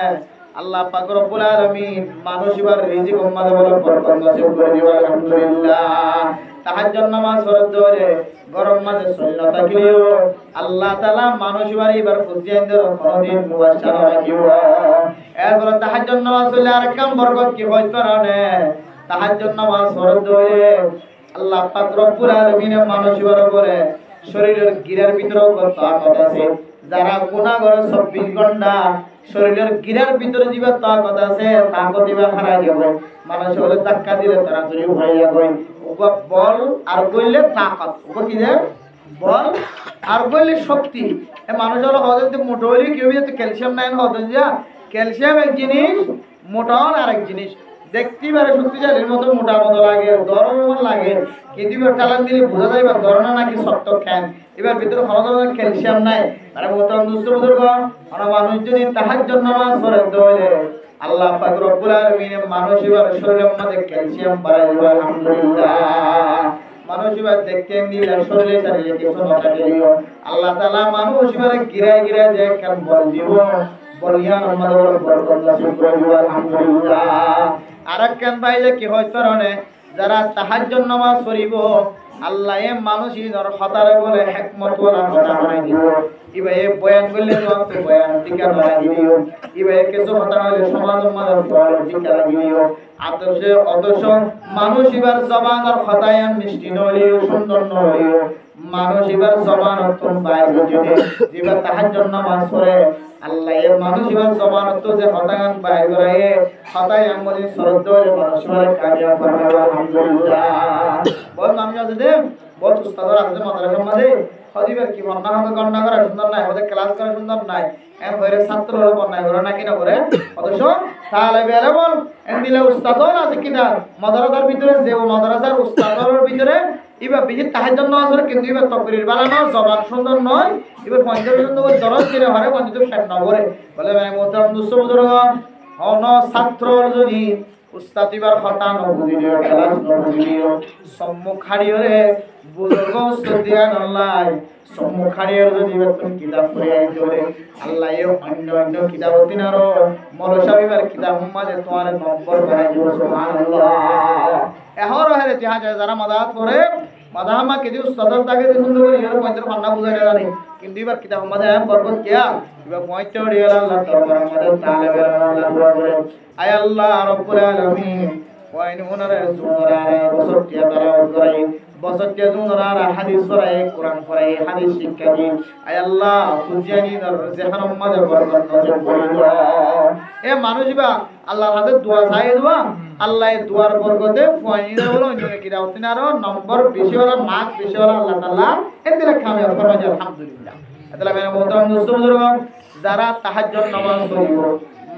আল্লাহ পাক রব্বুল আলামিন মানুষ এবার রিজিক উম্মাদের বলে বরকত নসিব করে দিবা আলহামদুলিল্লাহ তাহাজ্জুদ নামাজ পড়তে হলে গরম মাঝে সুন্নাত থাকলেও আল্লাহ তাআলা মানুষ এবার ফুজিয়ানদের কোনদিন মুবাশশারা রাখিব এরপরে তাহাজ্জুদ নামাজ পড়লে আরেকটা বরকত কি হয় কারণে তাহাজ্জুদ নামাজ পড়তে হলে আল্লাহ পাক রব্বুল আলামিন মানুষ এবার বলে শরীরের গিরার ভিতরেও তাকত আছে যারা গুনাহ করে 24 ঘন্টা শরীরের গিরার ভিতরে জিবা তাকত আছে তাকত দিবা হারাই যাবে মানুষ হলে ধাক্কা দিলে তাড়াতাড়ি হয়ে যাবে ওবা বল আর কইলে তাকত ওবা কি যে বল আর কইলে শক্তি এ মানুষ হলো হযরত মোটা হইলে কি হবে তো ক্যালসিয়াম নাই হতে যা ক্যালসিয়াম এক জিনিস মোটাও আরেক জিনিস দেখতে পারে শক্তিশালীর মতো মোটা মতো লাগে দরম লাগে কিন্তু এবার টালান দিলে বোঝা যায় বা দরনা নাকি শক্ত খান এবার ভিতরে হলদর ক্যালসিয়াম নাই মানে মোহতরম দোস্ত বুজুর্গগণ আর মানুষ যদি তাহাজ্জুদ নামাজ পড়ে তাহলে আল্লাহ পাক রব্বুল আলামিন মানুষ এবার শরীরের মধ্যে ক্যালসিয়াম বাড়ায় দিবে আলহামদুলিল্লাহ মানুষ এবার দেখতে নিলে শরীরে শরীরে কিছু নটা দিও আল্লাহ তাআলা মানুষ এবার গিরায় গিরায় যে কেন বল দিব বলিয়ান আমাদের বরকত নসিব করে দিবে আলহামদুলিল্লাহ আরেকখান পাইলে কি হয় কারণে যারা তাহাজ্জুদ নামাজ পড়িব আল্লাহ এ মানুষের হতারে বলে হিকমত ওয়ালা কথা বানাই দিব ইবা এ বয়ান করলে তো বয়ান টিকা বানাই দিও ইবা এ কিছু কথা হলে সমাজ মাঝে বড় টিকা লাগিও আদর্শ মানুষ এবার জবানের কথায় মিষ্টি নলিও সুন্দর নলিও মানুষ এবার জবান অত্যন্ত বাইরে যদি যেবার তাহাজ্জুদ নামাজ পড়ে আল্লাহ এ মানুষ এবার জবানত যে হতাগান বাইর করে হতাই আমলি সরদরে মানুষ এবার কাজা ফরমাবে আলহামদুলিল্লাহ বল মানুষ আছে দে বহুত উস্তাদরা আছে মাদ্রাসার মধ্যে হদিবার কি বন্না হতে গণনা করা সুন্দর নাই ওদের ক্লাস করা সুন্দর নাই এম হইরে ছাত্ররা বন্না করে না কিনা করে অথচ তাহলে বেলে বল এম দিলে উস্তাদর আছে কিনা মাদ্রাসার ভিতরে যে মাদ্রাসার উস্তাদর ভিতরে এবার বিহিত তাহাজ্জুদ নামাজ পড়ে কিন্তু এবার তকরির বানানো জবান সুন্দর নয় এবার পঞ্জাবি সুন্দর করে দরজ করে হরে পঞ্জাবি ফেট না করে বলে ভাই মোহতরম দোস্ত বুজুর্গগণ অন ছাত্র যদি উস্তাদ এবার হতা নবুদিও ক্লাস নবুদিও সম্মুখ হারিয়রে বুজুর্গ উস্তাদ দিয়া নলাই সম্মুখ হারিয়র যদি বেতন কিতাব পড়ে আইতরে আল্লাহ এ অন্য কিতাব দিনারো মৌলশা এবার কিতাব মাঝে তোমার নম্বর বানাই দিব সুবহানাল্লাহ এহর হেরে তিহাজ যারা মাদাত পড়ে মাদাহামা কেদি উস্তাদর তাকে সুন্দর করে এর পঞ্চাশ পান্না বুঝাই জানি কিন্তু এবার কিতাব মাঝে এম বরকত কিয়া এবার পয়টা রিয়াল আল্লাহ দরবার আমাদের তালেবের আল্লাহ দোয়া করে আয় আল্লাহ রব্বুল আলামিন ওয়াইন ওনারে সুনারে বসটিয়া দারাও করে বসটিয়া সুনারে হাদিস পড়ায় কোরআন পড়ায় হাদিস শিক্ষা দি আয় আল্লাহ ফুজিয়ানি দর জেহান মাঝে বরকত নসিব করে দাও এ মানুষ বা আল্লাহর কাছে দোয়া চাই দোয়া আল্লাহ দুয়ার বরকতে ফুয়াইনা বলো অন্য কিতাব তিনারো নম্বর বেশি হলো মার্ক বেশি হলো আল্লাহ তাআলা এদিকে কামিয়াব ফরমায় আলহামদুলিল্লাহ এতলা মেরা মোহতরম দোস্ত বুজুর্গগণ যারা তাহাজ্জুদ নামাজ পড়িব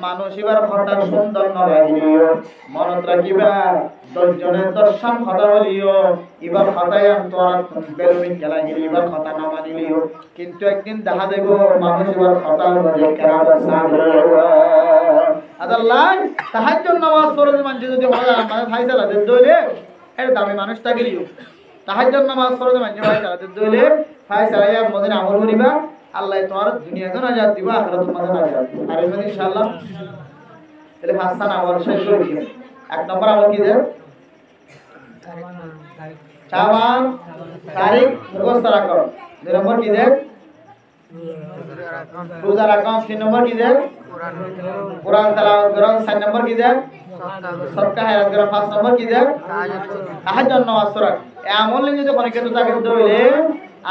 মানুষ এবার হঠাৎ সুন্দর নলাগিও মনত রাখিবা 10 জনের দর্শন কথা বলিও এবার হঠাৎ তোরা বেলুন খেলা গিয়ে এবার কথা না মানিলিও কিন্তু একদিন দেখা দেব মানুষ এবার হঠাৎ হয়ে কেরাত সাদরে আল্লাহ তাহাজ্জুদ নামাজ পড়ে মানুষ যদি হয় মানে ফাইসালা দে দইলে এর দামি মানুষটা গিলিও তাহাজ্জুদ নামাজ পড়ে মানুষ ফাইসালা দে দইলে ফাইসালা ইয়া মদিনা আমল করিবা আল্লাহ তোমার দুনিয়াতে নাজাত দিবা আখিরাতে নাজাত দিবা আর ইনশাআল্লাহ তাহলে হাসান আমল শেষ করে দিও এক নম্বর আমল কি দেব চাওয়ান তারিখ মুখস্থ রাখো দুই নম্বর কি দেব রোজা রাখো তিন নম্বর কি দেব কোরআন তেলাওয়াত করো চার নম্বর কি দেব সদকা হায়াত করো পাঁচ নম্বর কি দেব তাহাজ্জুদ নামাজ পড়ো আমল যদি অনেকে তো তাকে দইলে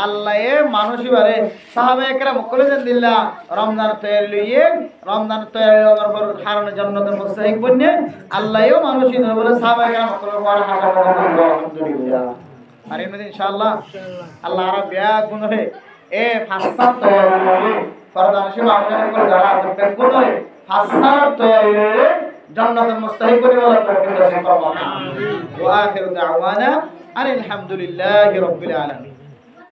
আল্লাহ মানুষ এবারে সাহাবায়ে কেরাম কলেজেন দিল্লা রমজান তৈরি লইয়ে রমজান তৈরি হওয়ার পর হারানো জান্নাতের মুস্তাহিক বনে আল্লাহও মানুষ ইনরে বলে সাহাবায়ে কেরাম কলের পর হাসা আলহামদুলিল্লাহ আর ইনশাআল্লাহ আল্লাহ আর বিয়া গুণে এ ফাসা তৈরি ফরদান শিব আমল করে যারা আছে গুণে ফাসা তৈরি জান্নাতের মুস্তাহিক বনে বলা তৌফিক নসিব করুন ওয়া আখিরু দাওয়ানা আলহামদুলিল্লাহি রাব্বিল আলামিন।